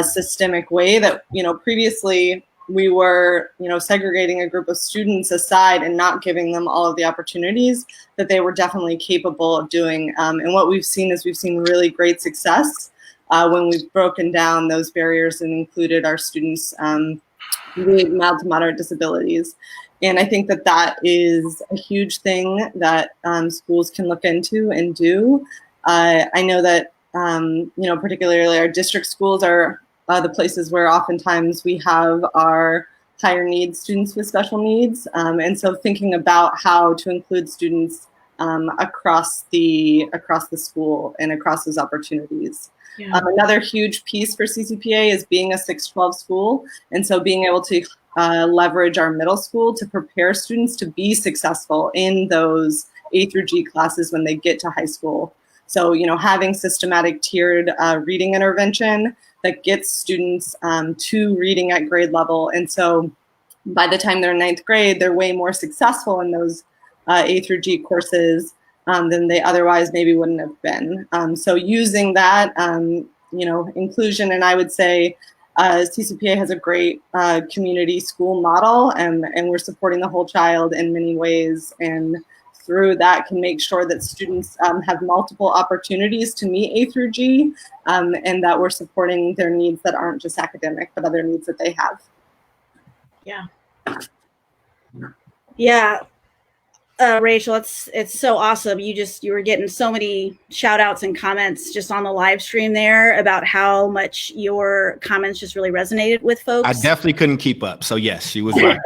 Speaker 16: systemic way that, previously we were, segregating a group of students aside and not giving them all of the opportunities that they were definitely capable of doing. And what we've seen is really great success when we've broken down those barriers and included our students with mild to moderate disabilities. And I think that that is a huge thing that schools can look into and do. I know that, particularly our district schools are the places where oftentimes we have our higher needs students with special needs. And so thinking about how to include students across the school and across those opportunities. Yeah. Another huge piece for CCPA is being a 6-12 school. And so being able to leverage our middle school to prepare students to be successful in those A through G classes when they get to high school. So, having systematic tiered reading intervention that gets students to reading at grade level. And so by the time they're in 9th grade, they're way more successful in those A through G courses than they otherwise maybe wouldn't have been. So using that, inclusion, and I would say CCPA has a great community school model, and we're supporting the whole child in many ways. And through that can make sure that students have multiple opportunities to meet A through G, and that we're supporting their needs that aren't just academic, but other needs that they have.
Speaker 11: Yeah. Yeah. Rachel, it's so awesome. You were getting so many shout outs and comments just on the live stream there about how much your comments just really resonated with folks.
Speaker 9: I definitely couldn't keep up. So yes, she was right.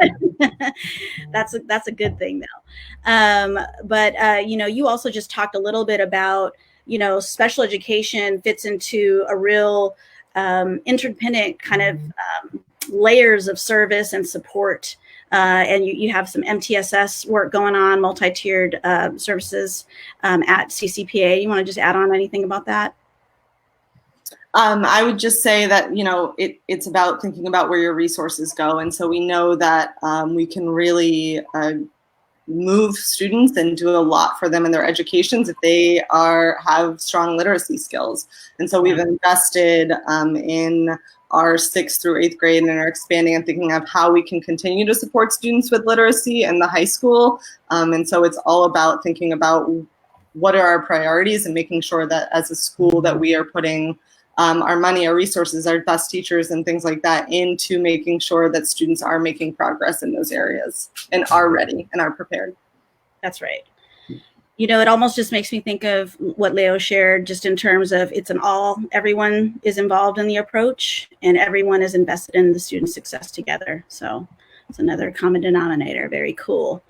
Speaker 11: That's a good thing though. But you know, you also just talked a little bit about, you know, special education fits into a real interdependent kind of layers of service and support. And you have some MTSS work going on, multi-tiered services at CCPA. You want to just add on anything about that?
Speaker 16: I would just say that, you know, it's about thinking about where your resources go. And so we know that we can really move students and do a lot for them in their educations if they have strong literacy skills. And so we've invested in our 6th through 8th grade and are expanding and thinking of how we can continue to support students with literacy in the high school. And so it's all about thinking about what are our priorities and making sure that as a school that we are putting our money, our resources, our best teachers and things like that into making sure that students are making progress in those areas and are ready and are prepared.
Speaker 11: That's right. You know, it almost just makes me think of what Leo shared just in terms of everyone is involved in the approach and everyone is invested in the student success together. So it's another common denominator. Very cool.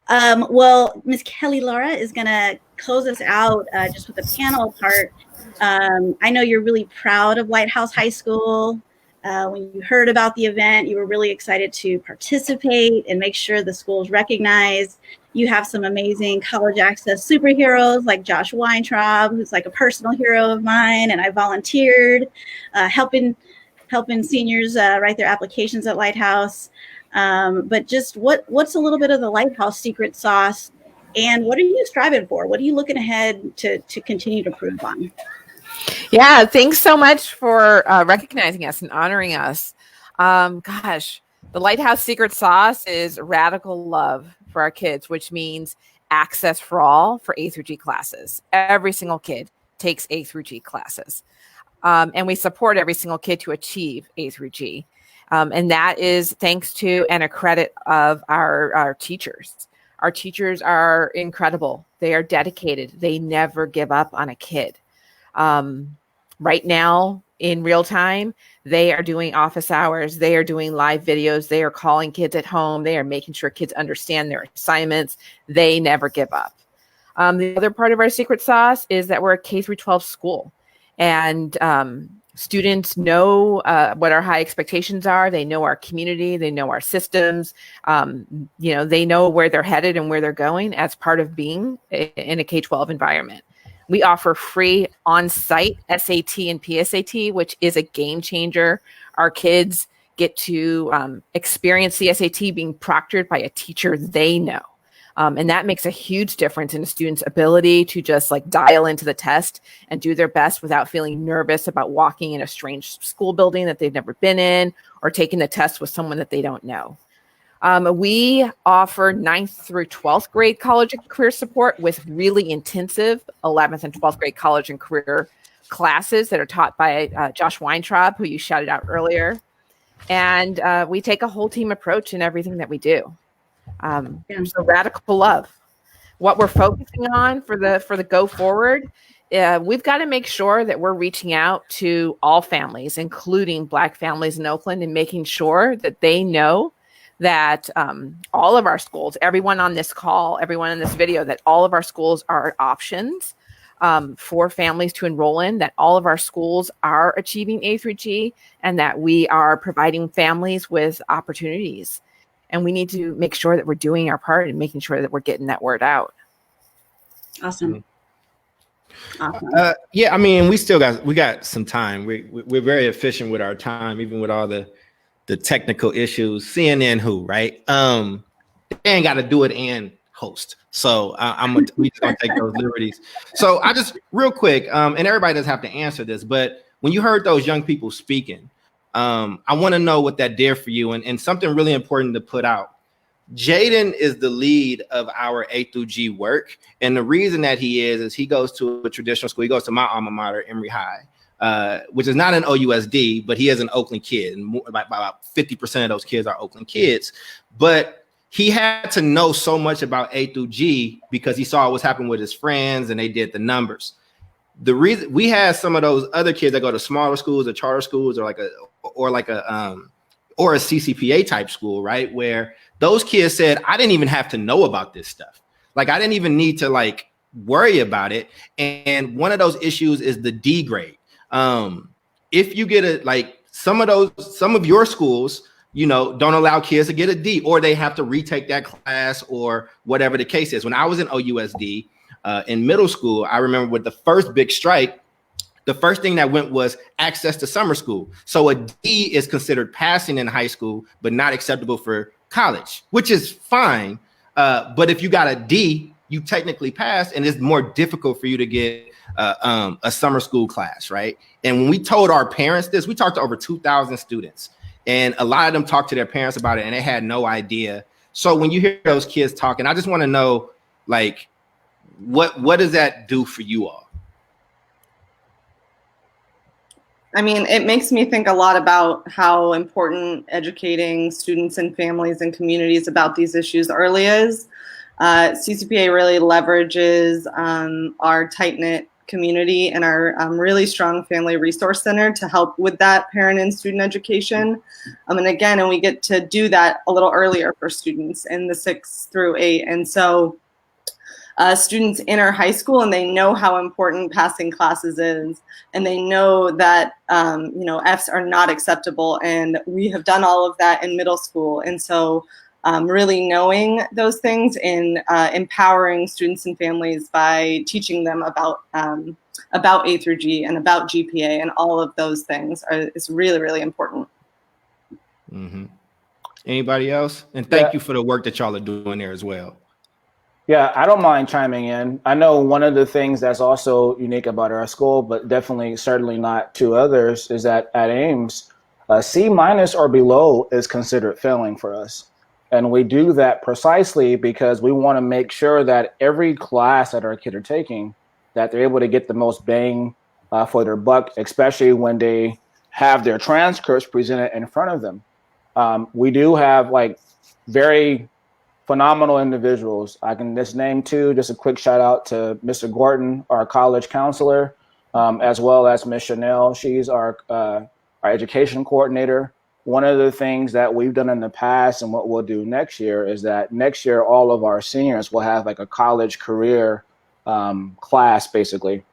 Speaker 11: Well, Ms. Kelly Laura is going to close us out just with the panel part. I know you're really proud of Lighthouse High School. When you heard about the event, you were really excited to participate and make sure the school is recognized. You have some amazing college access superheroes like Josh Weintraub, who's like a personal hero of mine, and I volunteered helping seniors write their applications at Lighthouse. But just what's a little bit of the Lighthouse secret sauce, and what are you striving for? What are you looking ahead to continue to improve on?
Speaker 17: Yeah, thanks so much for recognizing us and honoring us. Gosh, the Lighthouse secret sauce is radical love for our kids, which means access for all for A through G classes. Every single kid takes A through G classes. And we support every single kid to achieve A through G. And that is thanks to and a credit of our teachers. Our teachers are incredible. They are dedicated. They never give up on a kid. Right now, in real time, they are doing office hours. They are doing live videos. They are calling kids at home. They are making sure kids understand their assignments. They never give up. The other part of our secret sauce is that we're a K through 12 school, and students know what our high expectations are. They know our community. They know our systems. They know where they're headed and where they're going as part of being in a K-12 environment. We offer free on-site SAT and PSAT, which is a game changer. Our kids get to experience the SAT being proctored by a teacher they know. And that makes a huge difference in a student's ability to just like dial into the test and do their best without feeling nervous about walking in a strange school building that they've never been in or taking the test with someone that they don't know. We offer 9th through 12th grade college and career support with really intensive 11th and 12th grade college and career classes that are taught by Josh Weintraub, who you shouted out earlier. And we take a whole team approach in everything that we do. So radical love. What we're focusing on for the go forward, we've got to make sure that we're reaching out to all families, including Black families in Oakland, and making sure that they know that all of our schools, everyone on this call, everyone in this video, that all of our schools are options for families to enroll in, that all of our schools are achieving A through G, and that we are providing families with opportunities. And we need to make sure that we're doing our part and making sure that we're getting that word out.
Speaker 11: Awesome.
Speaker 9: Yeah, I mean, we got some time. We're very efficient with our time, even with all the technical issues. CNN who, right? They ain't got to do it and host. So we just gonna take those liberties. So I just real quick, and everybody doesn't have to answer this, but when you heard those young people speaking, I want to know what that did for you, and something really important to put out. Jayden is the lead of our A through G work. And the reason that he is he goes to a traditional school. He goes to my alma mater, Emory High, which is not an OUSD, but he is an Oakland kid. And about 50% of those kids are Oakland kids. But he had to know so much about A through G because he saw what was happening with his friends and they did the numbers. The reason we had some of those other kids that go to smaller schools or charter schools or a CCPA type school, right? Where those kids said, I didn't even have to know about this stuff. Like, I didn't even need to like worry about it. And one of those issues is the D grade. If you get some of your schools, you know, don't allow kids to get a D, or they have to retake that class or whatever the case is. When I was in OUSD in middle school, I remember with the first big strike, the first thing that went was access to summer school. So a D is considered passing in high school, but not acceptable for college, which is fine. But if you got a D, you technically passed, and it's more difficult for you to get a summer school class, right? And when we told our parents this, we talked to over 2,000 students, and a lot of them talked to their parents about it, and they had no idea. So when you hear those kids talking, I just want to know, like, what does that do for you all?
Speaker 16: I mean, it makes me think a lot about how important educating students and families and communities about these issues early is. CCPA really leverages our tight-knit community and our really strong family resource center to help with that parent and student education. And we get to do that a little earlier for students in the 6th through 8. And so students enter high school and they know how important passing classes is, and they know that Fs are not acceptable, and we have done all of that in middle school. And so really knowing those things and empowering students and families by teaching them about A through G and about GPA and all of those things is really, really important.
Speaker 9: Mm-hmm. Anybody else? And thank you for the work that y'all are doing there as well.
Speaker 14: Yeah, I don't mind chiming in. I know one of the things that's also unique about our school, but certainly not to others, is that at Ames, C- or below is considered failing for us. And we do that precisely because we want to make sure that every class that our kids are taking, that they're able to get the most bang for their buck, especially when they have their transcripts presented in front of them. We do have very phenomenal individuals. I can just name two, just a quick shout out to Mr. Gordon, our college counselor, as well as Ms. Chanel. She's our education coordinator. One of the things that we've done in the past and what we'll do next year is that next year, all of our seniors will have a college career class, basically.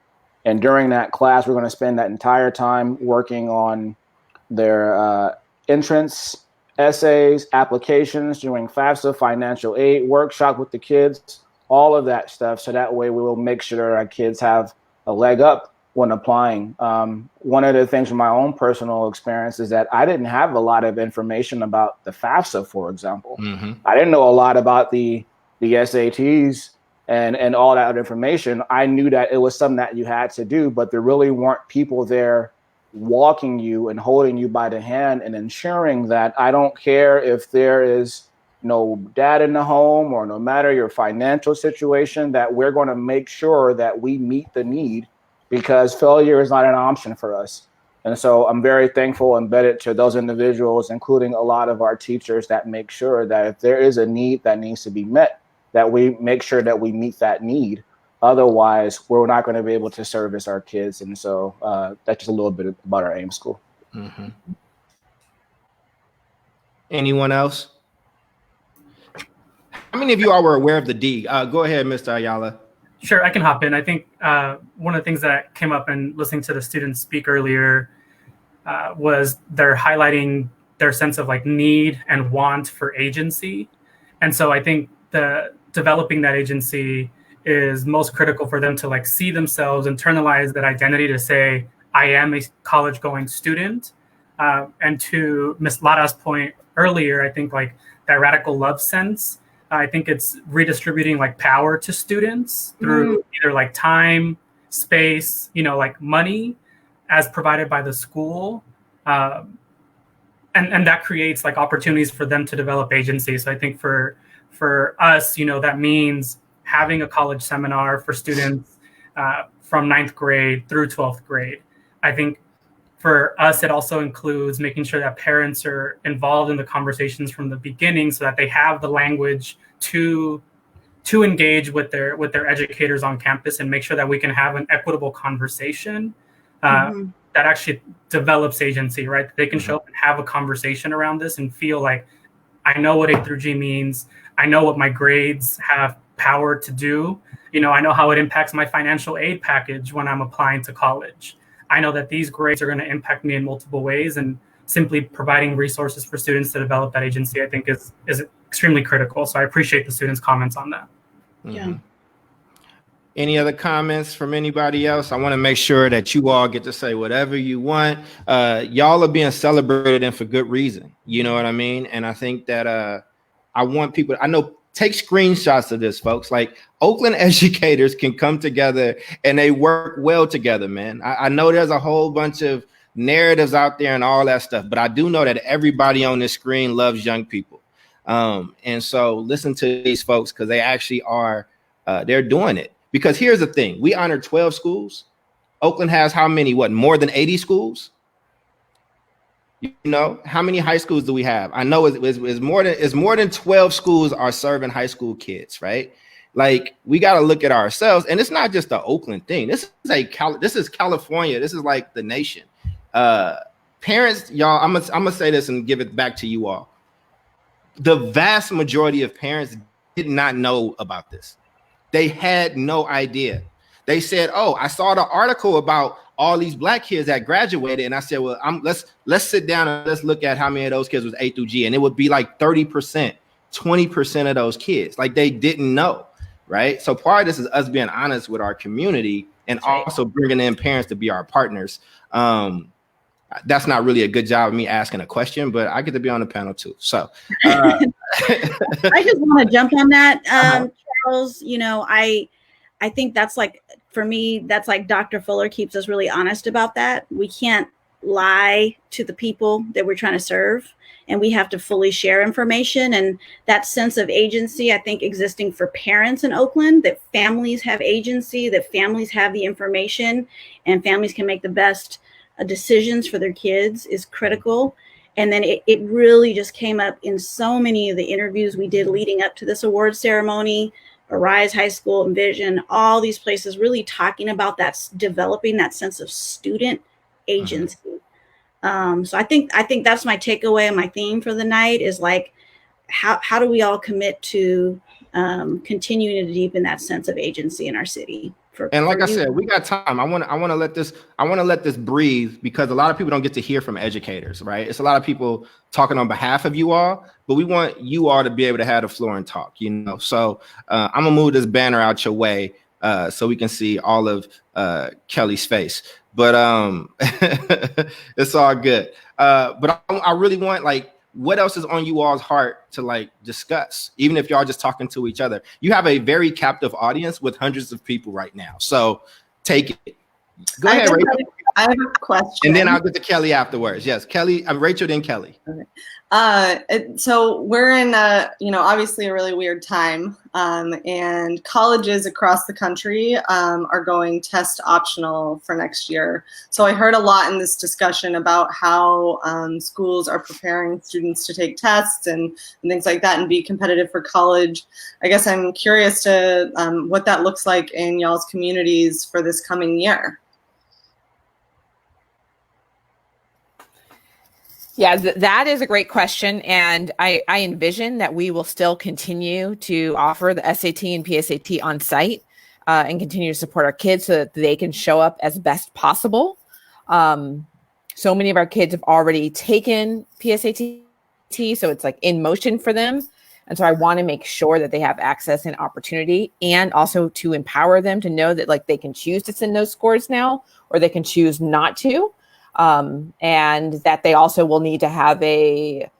Speaker 14: And during that class, we're going to spend that entire time working on their entrance essays, applications, doing FAFSA, financial aid, workshop with the kids, all of that stuff. So that way we will make sure our kids have a leg up when applying. One of the things from my own personal experience is that I didn't have a lot of information about the FAFSA, for example.
Speaker 9: Mm-hmm.
Speaker 14: I didn't know a lot about the SATs and all that other information. I knew that it was something that you had to do, but there really weren't people there walking you and holding you by the hand and ensuring that I don't care if there is no dad in the home or no matter your financial situation, that we're going to make sure that we meet the need, because failure is not an option for us. And so I'm very thankful and embedded to those individuals, including a lot of our teachers, that make sure that if there is a need that needs to be met, that we make sure that we meet that need. Otherwise, we're not going to be able to service our kids. And so that's just a little bit about our AIM school.
Speaker 9: Mm-hmm. Anyone else? How many of you all were aware of the D? Go ahead, Mr. Ayala.
Speaker 15: Sure, I can hop in. I think one of the things that came up in listening to the students speak earlier was they're highlighting their sense of need and want for agency. And so I think developing that agency is most critical for them to see themselves, internalize that identity to say, I am a college going student. And to Ms. Lada's point earlier, I think that radical love sense, I think it's redistributing power to students through either time, space, money as provided by the school. and that creates like opportunities for them to develop agency. So I think for us, that means having a college seminar for students from 9th grade through 12th grade. I think for us, it also includes making sure that parents are involved in the conversations from the beginning so that they have the language to engage with their educators on campus and make sure that we can have an equitable conversation that actually develops agency, right? They can show up and have a conversation around this and feel like, I know what A through G means. I know what my grades have power to do. I know how it impacts my financial aid package when I'm applying to college. I know that these grades are going to impact me in multiple ways, and simply providing resources for students to develop that agency, I think is extremely critical. So I appreciate the students' comments on that.
Speaker 9: Yeah. Any other comments from anybody else? I want to make sure that you all get to say whatever you want. Y'all are being celebrated, and for good reason. You know what I mean? And I think that I want people, take screenshots of this, folks. Like, Oakland educators can come together and they work well together, man. I know there's a whole bunch of narratives out there and all that stuff, but I do know that everybody on this screen loves young people. And so listen to these folks, because they actually are, they're doing it. Because here's the thing, we honor 12 schools. Oakland has how many, more than 80 schools? How many high schools do we have? I know it's more than 12 schools are serving high school kids, right? Like, we got to look at ourselves, and it's not just the Oakland thing. This is California. This is like the nation. Parents, y'all, I'm gonna say this and give it back to you all. The vast majority of parents did not know about this. They had no idea. They said, "Oh, I saw the article about all these Black kids that graduated," and I said, "Well, let's sit down and let's look at how many of those kids was A through G," and it would be like 30%, 20% of those kids. Like, they didn't know, right? So part of this is us being honest with our community and also bringing in parents to be our partners. That's not really a good job of me asking a question, but I get to be on the panel too. So
Speaker 11: I just want to jump on that, Charles. I think that's like, for me, that's like Dr. Fuller keeps us really honest about that. We can't lie to the people that we're trying to serve, and we have to fully share information. And that sense of agency, I think, existing for parents in Oakland, that families have agency, that families have the information, and families can make the best decisions for their kids, is critical. And then it really just came up in so many of the interviews we did leading up to this award ceremony. Arise High School, Envision, all these places really talking about that, developing that sense of student agency. So I think that's my takeaway and my theme for the night is like, how do we all commit to continuing to deepen that sense of agency in our city?
Speaker 9: And like I said, we got time. I want to let this breathe, because a lot of people don't get to hear from educators, right? It's a lot of people talking on behalf of you all, but we want you all to be able to have the floor and talk, So I'm gonna move this banner out your way so we can see all of Kelly's face. But it's all good. But I really want, like, what else is on you all's heart to, like, discuss, even if y'all just talking to each other? You have a very captive audience with hundreds of people right now. So take it. Go ahead, Rachel.
Speaker 16: I have a question.
Speaker 9: And then I'll get to Kelly afterwards. Yes, Kelly, Rachel, then Kelly.
Speaker 16: Okay. So we're in obviously a really weird time, and colleges across the country are going test optional for next year. So I heard a lot in this discussion about how schools are preparing students to take tests and things like that and be competitive for college. I guess I'm curious to what that looks like in y'all's communities for this coming year.
Speaker 17: Yeah, that is a great question. And I envision that we will still continue to offer the SAT and PSAT on site and continue to support our kids so that they can show up as best possible. So many of our kids have already taken PSAT, so it's like in motion for them. And so I want to make sure that they have access and opportunity, and also to empower them to know that, like, they can choose to send those scores now, or they can choose not to. And that they also will need to have you're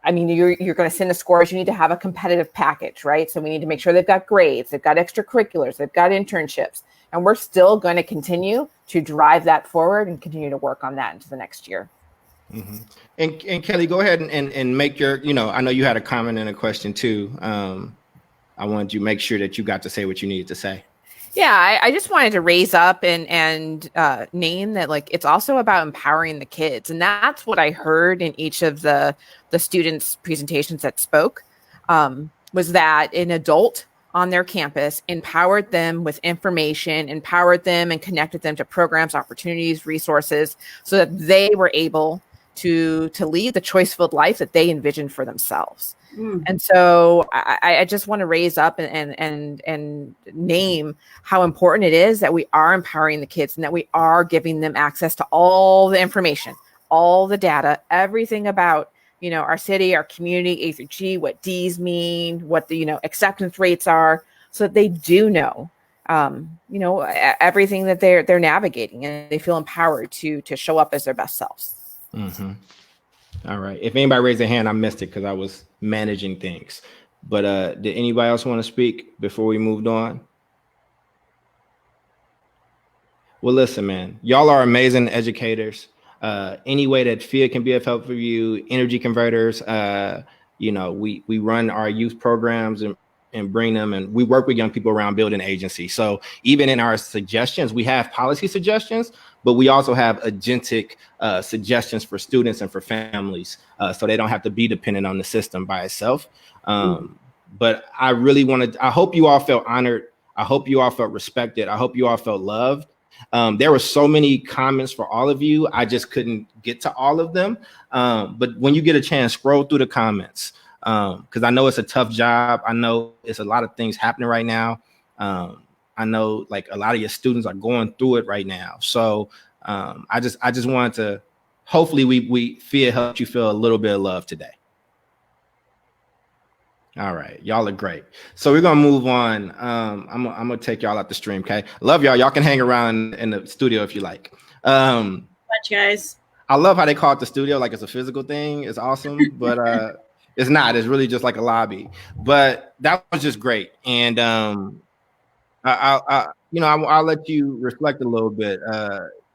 Speaker 17: going to send the scores, you need to have a competitive package, right? So we need to make sure they've got grades, they've got extracurriculars, they've got internships, and we're still going to continue to drive that forward and continue to work on that into the next year.
Speaker 9: Mm-hmm. And Kelly, go ahead and make your, I know you had a comment and a question too. I wanted you to make sure that you got to say what you needed to say.
Speaker 17: Yeah, I just wanted to raise up and name that, like, it's also about empowering the kids. And that's what I heard in each of the students' presentations that spoke, was that an adult on their campus empowered them with information, empowered them and connected them to programs, opportunities, resources, so that they were able to lead the choice-filled life that they envisioned for themselves. And so I just want to raise up and name how important it is that we are empowering the kids and that we are giving them access to all the information, all the data, everything about, our city, our community, A through G, what D's mean, what the, acceptance rates are, so that they do know, everything that they're navigating, and they feel empowered to show up as their best selves.
Speaker 9: Mm-hmm. All right. If anybody raised their hand, I missed it because I was managing things. But did anybody else want to speak before we moved on? Well, listen, man, y'all are amazing educators. Any way that FIA can be of help for you, energy converters, we run our youth programs and bring them, and we work with young people around building agency. So even in our suggestions, we have policy suggestions, but we also have agentic suggestions for students and for families, so they don't have to be dependent on the system by itself. But I really I hope you all felt honored. I hope you all felt respected. I hope you all felt loved. There were so many comments for all of you. I just couldn't get to all of them. But when you get a chance, scroll through the comments, because I know it's a tough job. I know it's a lot of things happening right now. I know like a lot of your students are going through it right now. So I just wanted to, hopefully we feel helped you feel a little bit of love today. All right, y'all are great. So we're gonna move on. I'm gonna take y'all out the stream. Okay, love y'all. Y'all can hang around in the studio if you like.
Speaker 11: Much, guys.
Speaker 9: I love how they call it the studio, like it's a physical thing. It's awesome, but it's not. It's really just like a lobby. But that was just great, and I'll let you reflect a little bit.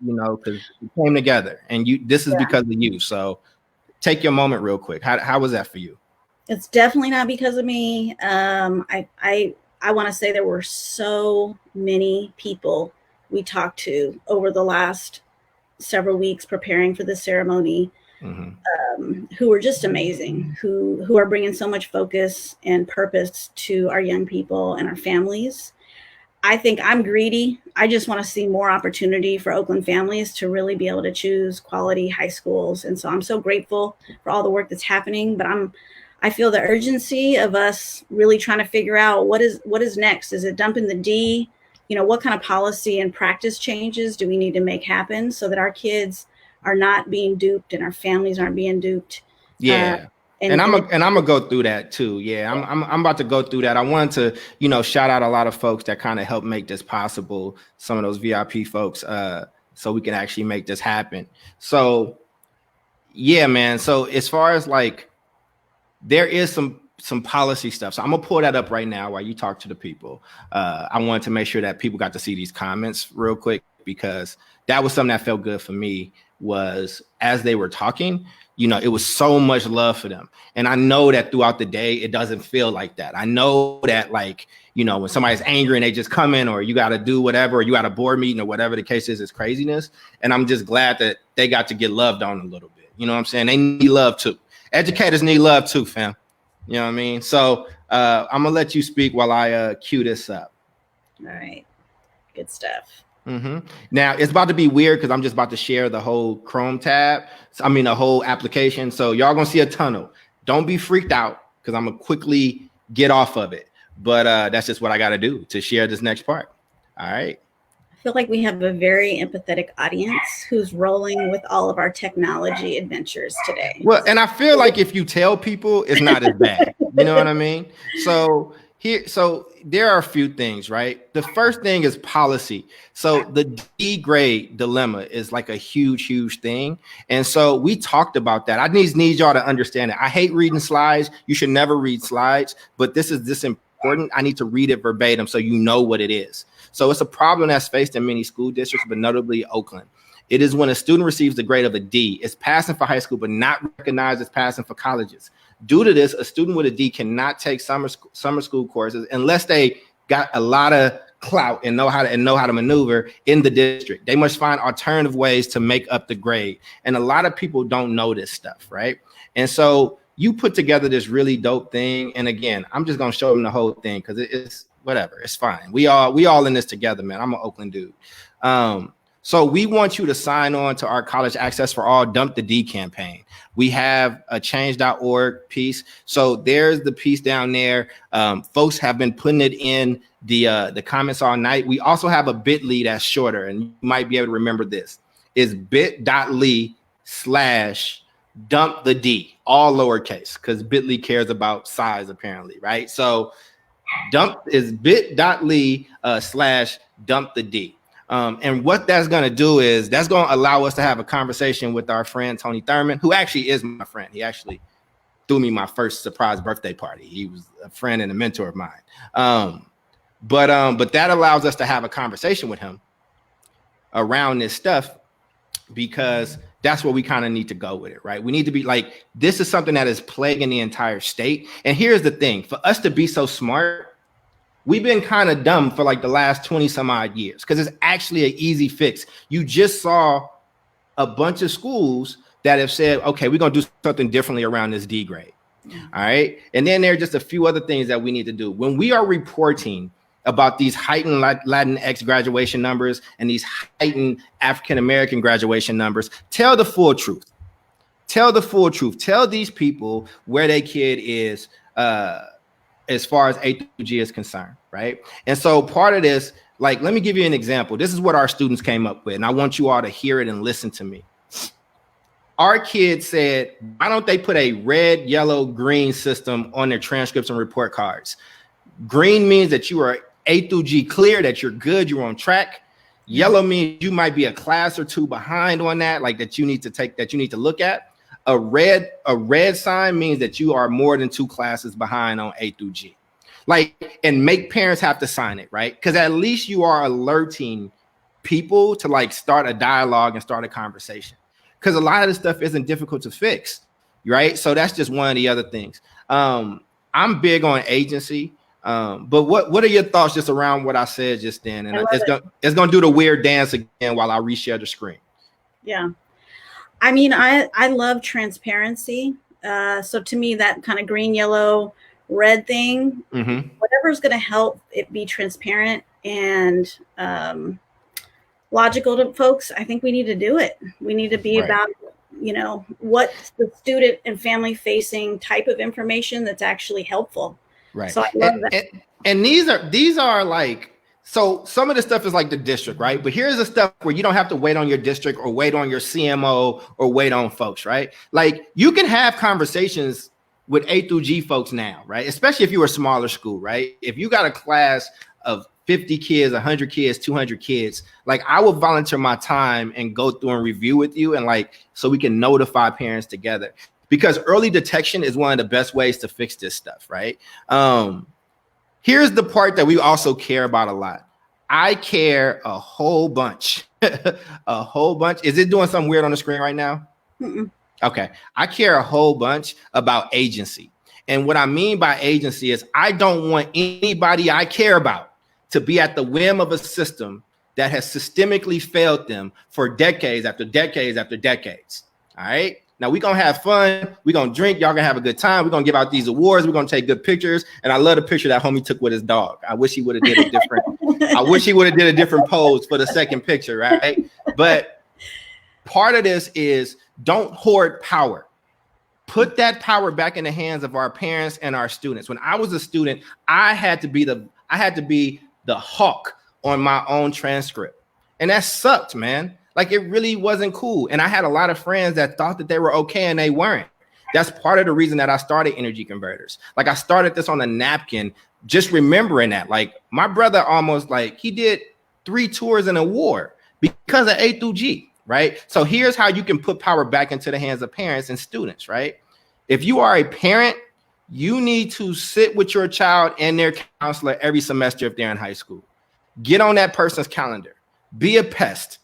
Speaker 9: Because we came together, and this is because of you. So take your moment real quick. How was that for you?
Speaker 11: It's definitely not because of me. I want to say there were so many people we talked to over the last several weeks preparing for the ceremony, who were just amazing, who are bringing so much focus and purpose to our young people and our families. I think I'm greedy. I just want to see more opportunity for Oakland families to really be able to choose quality high schools. And so I'm so grateful for all the work that's happening, but I feel the urgency of us really trying to figure out what is next. Is it dumping the D? What kind of policy and practice changes do we need to make happen so that our kids are not being duped and our families aren't being duped?
Speaker 9: Yeah. And I'm gonna go through that too. Yeah, I'm about to go through that. I wanted to, shout out a lot of folks that kind of helped make this possible. Some of those VIP folks, so we can actually make this happen. So, yeah, man. So as far as like, there is some policy stuff. So I'm gonna pull that up right now while you talk to the people. I wanted to make sure that people got to see these comments real quick, because that was something that felt good for me. Was as they were talking, it was so much love for them. And I know that throughout the day, it doesn't feel like that. I know that, like, when somebody's angry and they just come in, or you got to do whatever, or you got a board meeting or whatever the case is, it's craziness. And I'm just glad that they got to get loved on a little bit. You know what I'm saying? They need love too. Educators need love too, fam. You know what I mean? So I'm gonna let you speak while I cue this up.
Speaker 11: All right. Good stuff.
Speaker 9: Now it's about to be weird because I'm just about to share the whole Chrome tab. The whole application. So y'all gonna see a tunnel. Don't be freaked out because I'm gonna quickly get off of it. But that's just what I gotta do to share this next part. All right.
Speaker 11: I feel like we have a very empathetic audience who's rolling with all of our technology adventures today.
Speaker 9: Well, and I feel like if you tell people, it's not as bad. You know what I mean? So there are a few things, right? The first thing is policy. So the D grade dilemma is like a huge thing. And so we talked about that. I need y'all to understand it. I hate reading slides. You should never read slides, but this is this important. I need to read it verbatim so you know what it is. So it's a problem that's faced in many school districts, but notably Oakland. It is when a student receives the grade of a D. It's passing for high school, but not recognized as passing for colleges. Due to this, a student with a D cannot take summer school courses unless they got a lot of clout and know how to maneuver in the district. They must find alternative ways to make up the grade. And a lot of people don't know this stuff, right? And so you put together this really dope thing. And again, I'm just gonna show them the whole thing because it's whatever, it's fine. We all in this together, man. I'm an Oakland dude. So we want you to sign on to our College Access for All Dump the D campaign. We have a change.org piece. So there's the piece down there. Folks have been putting it in the comments all night. We also have a bit.ly that's shorter, and you might be able to remember this. Is bit.ly/dump the D, all lowercase, because bit.ly cares about size apparently, right? So dump is bit.ly/dump the D. And what that's going to do is that's going to allow us to have a conversation with our friend Tony Thurman, who actually is my friend. He actually threw me my first surprise birthday party. He was a friend and a mentor of mine. But that allows us to have a conversation with him around this stuff, because that's where we kind of need to go with it, right? We need to be like, this is something that is plaguing the entire state. And here's the thing, for us to be so smart, we've been kind of dumb for like the last 20 some odd years, because it's actually an easy fix. You just saw a bunch of schools that have said, okay, we're going to do something differently around this D grade. All right. And then there are just a few other things that we need to do. When we are reporting about these heightened Latinx graduation numbers and these heightened African-American graduation numbers, tell the full truth. Tell the full truth. Tell these people where their kid is, as far as A through G is concerned, right? And so part of this, like, let me give you an example. This is what our students came up with, and I want you all to hear it and listen to me. Our kids said, why don't they put a red, yellow, green system on their transcripts and report cards? Green means that you are A through G clear, that you're good, you're on track. Yellow means you might be a class or two behind on that, like that you need to look at. A red sign means that you are more than 2 classes behind on A through G. Like, and make parents have to sign it, right? Because at least you are alerting people to like start a dialogue and start a conversation. Because a lot of this stuff isn't difficult to fix, right? So that's just one of the other things. I'm big on agency, but what are your thoughts just around what I said just then? And it's gonna do the weird dance again while I reshare the screen.
Speaker 11: Yeah. I mean, I love transparency. So to me, that kind of green, yellow, red thing, whatever is going to help it be transparent and logical to folks, I think we need to do it. We need to be about, what's the student and family facing type of information that's actually helpful.
Speaker 9: Right.
Speaker 11: So I love that.
Speaker 9: And these are like, so some of the stuff is like the district, right? But here's the stuff where you don't have to wait on your district or wait on your CMO or wait on folks, right? Like you can have conversations with A through G folks now, right? Especially if you're a smaller school, right? If you got a class of 50 kids, 100 kids, 200 kids, like I will volunteer my time and go through and review with you, and like, so we can notify parents together, because early detection is one of the best ways to fix this stuff, right? Here's the part that we also care about a lot. I care a whole bunch, a whole bunch. Is it doing something weird on the screen right now? Okay. I care a whole bunch about agency. And what I mean by agency is I don't want anybody I care about to be at the whim of a system that has systemically failed them for decades after decades after decades. All right. Now we're going to have fun. We're going to drink. Y'all going to have a good time. We're going to give out these awards. We're going to take good pictures. And I love the picture that homie took with his dog. I wish he would have did a different pose for the second picture, right? But part of this is don't hoard power. Put that power back in the hands of our parents and our students. When I was a student, I had to be the hawk on my own transcript. And that sucked, man. Like it really wasn't cool. And I had a lot of friends that thought that they were okay and they weren't. That's part of the reason that I started Energy Converters. Like I started this on a napkin, just remembering that. Like my brother almost like he did 3 tours in a war because of A through G, right? So here's how you can put power back into the hands of parents and students, right? If you are a parent, you need to sit with your child and their counselor every semester if they're in high school. Get on that person's calendar. Be a pest.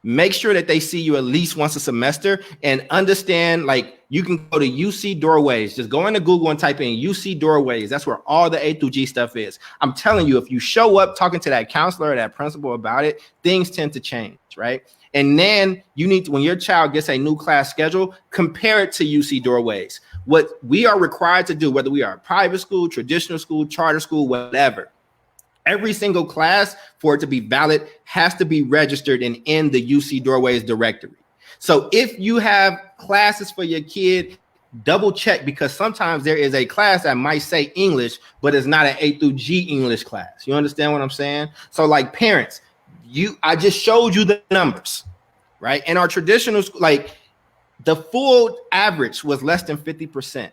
Speaker 9: Make sure that they see you at least once a semester and understand, like, you can go to UC Doorways. Just go into Google and type in UC Doorways. That's where all the A through G stuff is. I'm telling you, if you show up talking to that counselor or that principal about it, things tend to change, right? And then you need to, when your child gets a new class schedule, compare it to UC Doorways. What we are required to do, whether we are a private school, traditional school, charter school, whatever, every single class, for it to be valid, has to be registered and in the UC Doorways directory. So if you have classes for your kid, double check, because sometimes there is a class that might say English, but it's not an A through G English class. You understand what I'm saying? So like parents, I just showed you the numbers, right? In our traditional school, like the full average was less than 50%.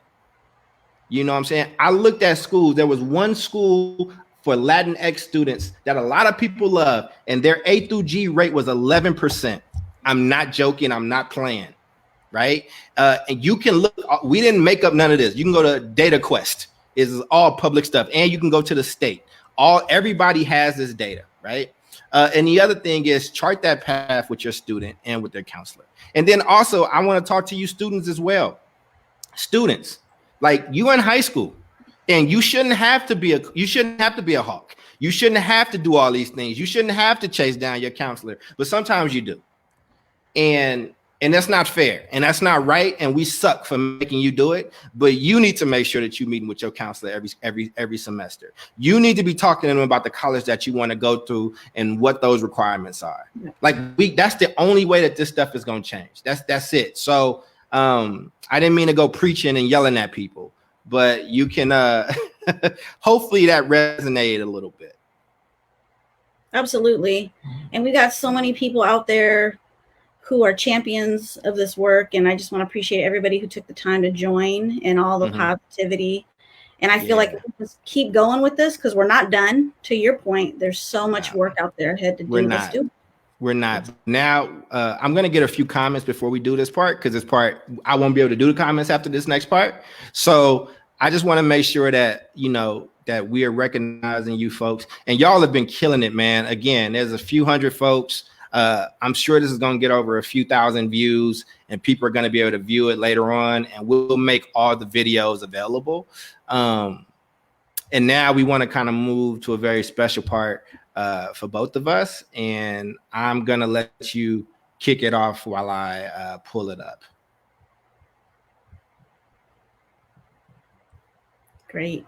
Speaker 9: You know what I'm saying? I looked at schools. There was one school for Latinx students that a lot of people love, and their A through G rate was 11%. I'm not joking. I'm not playing, right? And you can look, we didn't make up none of this. You can go to DataQuest. It's all public stuff. And you can go to the state. Everybody has this data, right? And the other thing is chart that path with your student and with their counselor. And then also, I want to talk to you students as well. Students, like you in high school, and you shouldn't have to be a hawk. You shouldn't have to do all these things. You shouldn't have to chase down your counselor, but sometimes you do. And that's not fair, and that's not right, and we suck for making you do it. But you need to make sure that you're meeting with your counselor every semester. You need to be talking to them about the college that you want to go through and what those requirements are. Like that's the only way that this stuff is going to change. That's it. So I didn't mean to go preaching and yelling at people, but you can hopefully that resonated a little bit.
Speaker 11: Absolutely. And we got so many people out there who are champions of this work. And I just want to appreciate everybody who took the time to join and all the positivity. And I feel like we just keep going with this because we're not done. To your point, there's so much work out there ahead to do. Let's do it.
Speaker 9: We're not. Now, I'm going to get a few comments before we do this part, because this part, I won't be able to do the comments after this next part. So I just want to make sure that, you know, that we are recognizing you folks. And y'all have been killing it, man. Again, there's a few hundred folks. I'm sure this is going to get over a few thousand views, and people are going to be able to view it later on, and we'll make all the videos available. And now we want to kind of move to a very special part for both of us, and I'm going to let you kick it off while I pull it up.
Speaker 11: Great.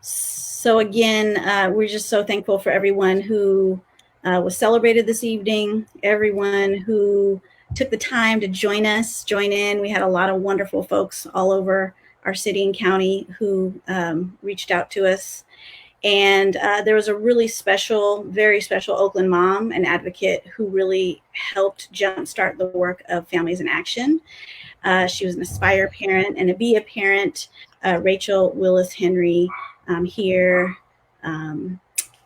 Speaker 11: So again, we're just so thankful for everyone who was celebrated this evening, everyone who took the time to join in. We had a lot of wonderful folks all over our city and county who reached out to us. And there was a really special, very special Oakland mom and advocate who really helped jumpstart the work of Families in Action. She was an Aspire parent and a Be a parent, Rachel Willis Henry, here.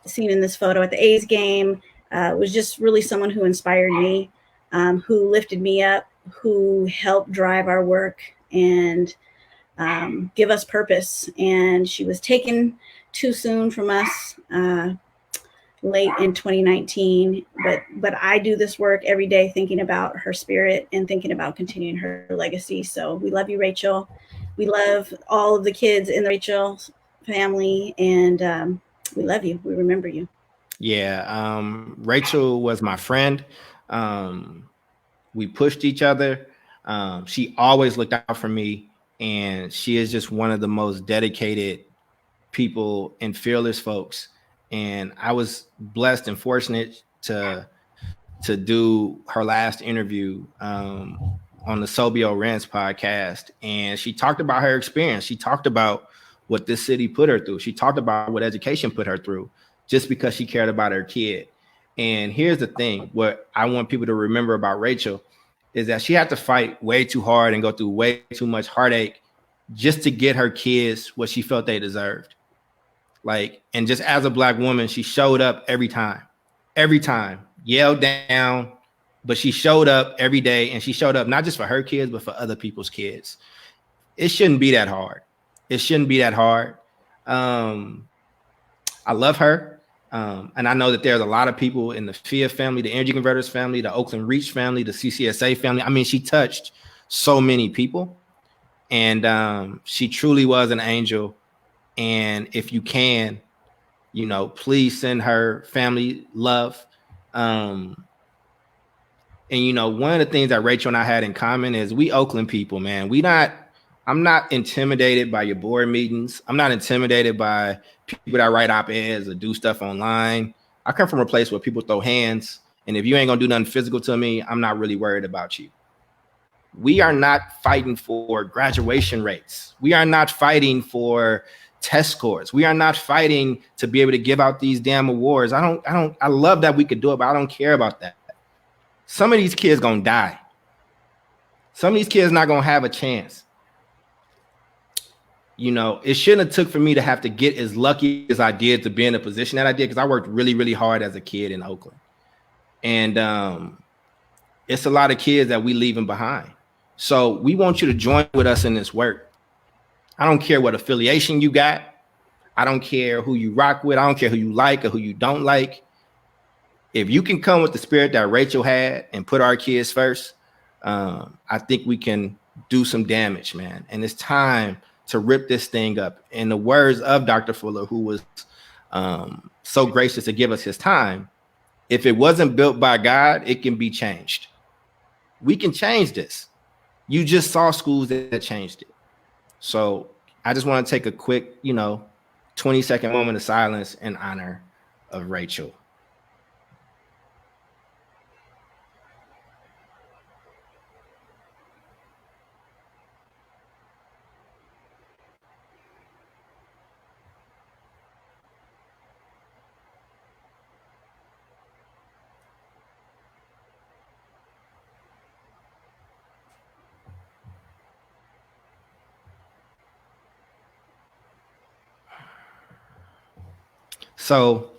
Speaker 11: Seen in this photo at the A's game, was just really someone who inspired me, who lifted me up, who helped drive our work and give us purpose. And she was taken too soon from us late in 2019. But I do this work every day thinking about her spirit and thinking about continuing her legacy. So we love you, Rachel. We love all of the kids in the Rachel family, and we love you. We remember you.
Speaker 9: Yeah. Rachel was my friend. We pushed each other. She always looked out for me, and she is just one of the most dedicated people and fearless folks. And I was blessed and fortunate to do her last interview on the Sobio Rents podcast. And she talked about her experience. She talked about what this city put her through. She talked about what education put her through just because she cared about her kid. And here's the thing, what I want people to remember about Rachel is that she had to fight way too hard and go through way too much heartache just to get her kids what she felt they deserved. Like, and just as a Black woman, she showed up every time, yelled down, but she showed up every day, and she showed up not just for her kids, but for other people's kids. It shouldn't be that hard. It shouldn't be that hard. I love her. And I know that there's a lot of people in the FIA family, the Energy Converters family, the Oakland Reach family, the CCSA family. I mean, she touched so many people, and she truly was an angel. And if you can, you know, please send her family love. And, you know, one of the things that Rachel and I had in common is we Oakland people, man. I'm not intimidated by your board meetings. I'm not intimidated by people that write op-eds or do stuff online. I come from a place where people throw hands. And if you ain't gonna do nothing physical to me, I'm not really worried about you. We are not fighting for graduation rates. We are not fighting for test scores. We are not fighting to be able to give out these damn awards. I love that we could do it, but I don't care about that. Some of these kids gonna die. Some of these kids not gonna have a chance. You know, it shouldn't have took for me to have to get as lucky as I did to be in the position that I did, because I worked really, really hard as a kid in Oakland. And it's a lot of kids that we leaving behind. So we want you to join with us in this work. I don't care what affiliation you got. I don't care who you rock with. I don't care who you like or who you don't like. If you can come with the spirit that Rachel had and put our kids first, I think we can do some damage, man. And it's time to rip this thing up. In the words of Dr. Fuller, who was so gracious to give us his time, if it wasn't built by God, it can be changed. We can change this. You just saw schools that changed it. So I just want to take a quick, 20-second moment of silence in honor of Rachel. So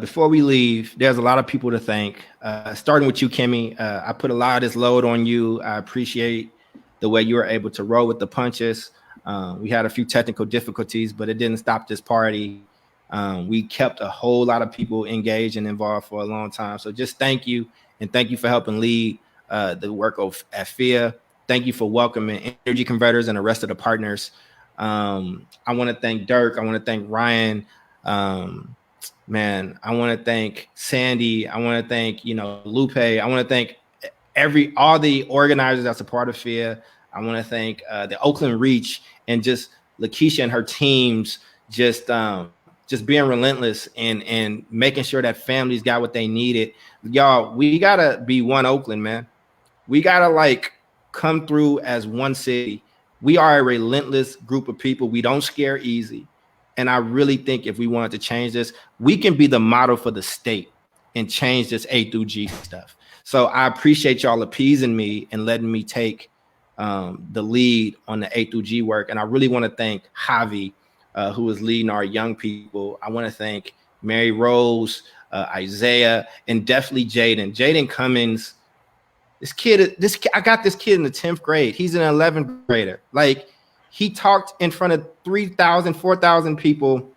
Speaker 9: before we leave, there's a lot of people to thank, starting with you, Kimmy. I put a lot of this load on you. I appreciate the way you were able to roll with the punches. We had a few technical difficulties, but it didn't stop this party. We kept a whole lot of people engaged and involved for a long time. So just thank you, and thank you for helping lead the work at FIA. Thank you for welcoming Energy Converters and the rest of the partners. I want to thank Dirk. I want to thank Ryan. Man, I want to thank Sandy. I want to thank, Lupe. I want to thank all the organizers that's a part of FIA. I want to thank the Oakland Reach and just Lakeisha and her teams just being relentless and making sure that families got what they needed. Y'all, we gotta be one Oakland, man. We gotta come through as one city. We are a relentless group of people. We don't scare easy. And I really think if we wanted to change this, we can be the model for the state and change this A through G stuff. So I appreciate y'all appeasing me and letting me take the lead on the A through G work. And I really want to thank Javi, who is leading our young people. I want to thank Mary Rose, Isaiah, and definitely Jayden. Jayden Cummings. I got this kid in the 10th grade. He's an 11th grader. He talked in front of 3,000, 4,000 people.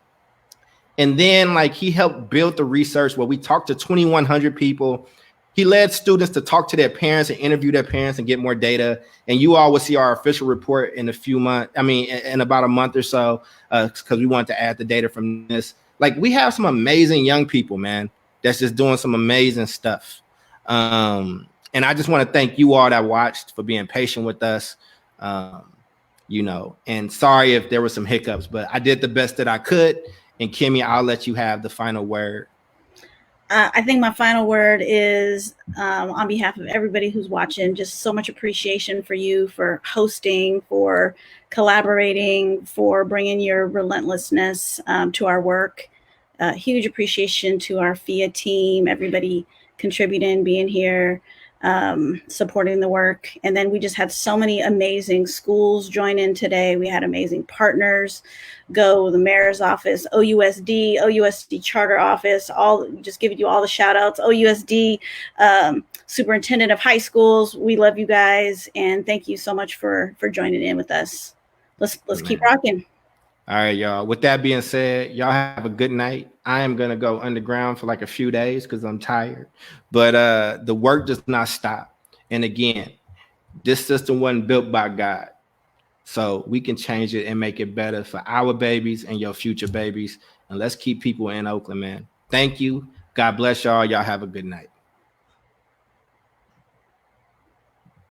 Speaker 9: And then he helped build the research where we talked to 2,100 people. He led students to talk to their parents and interview their parents and get more data. And you all will see our official report in in about a month or so, because we wanted to add the data from this. We have some amazing young people, man, that's just doing some amazing stuff. And I just want to thank you all that watched for being patient with us. And sorry if there were some hiccups, but I did the best that I could. And Kimmy, I'll let you have the final word.
Speaker 11: I think my final word is on behalf of everybody who's watching, just so much appreciation for you, for hosting, for collaborating, for bringing your relentlessness to our work. Huge appreciation to our FIA team, everybody contributing, being here, supporting the work. And then we just had so many amazing schools join in today. We had amazing partners, the mayor's office, OUSD charter office, just giving you all the shout outs, OUSD, superintendent of high schools. We love you guys. And thank you so much for joining in with us. Let's keep rocking.
Speaker 9: All right, y'all. With that being said, y'all have a good night. I am going to go underground for like a few days because I'm tired. But the work does not stop. And again, this system wasn't built by God. So we can change it and make it better for our babies and your future babies. And let's keep people in Oakland, man. Thank you. God bless y'all. Y'all have a good night.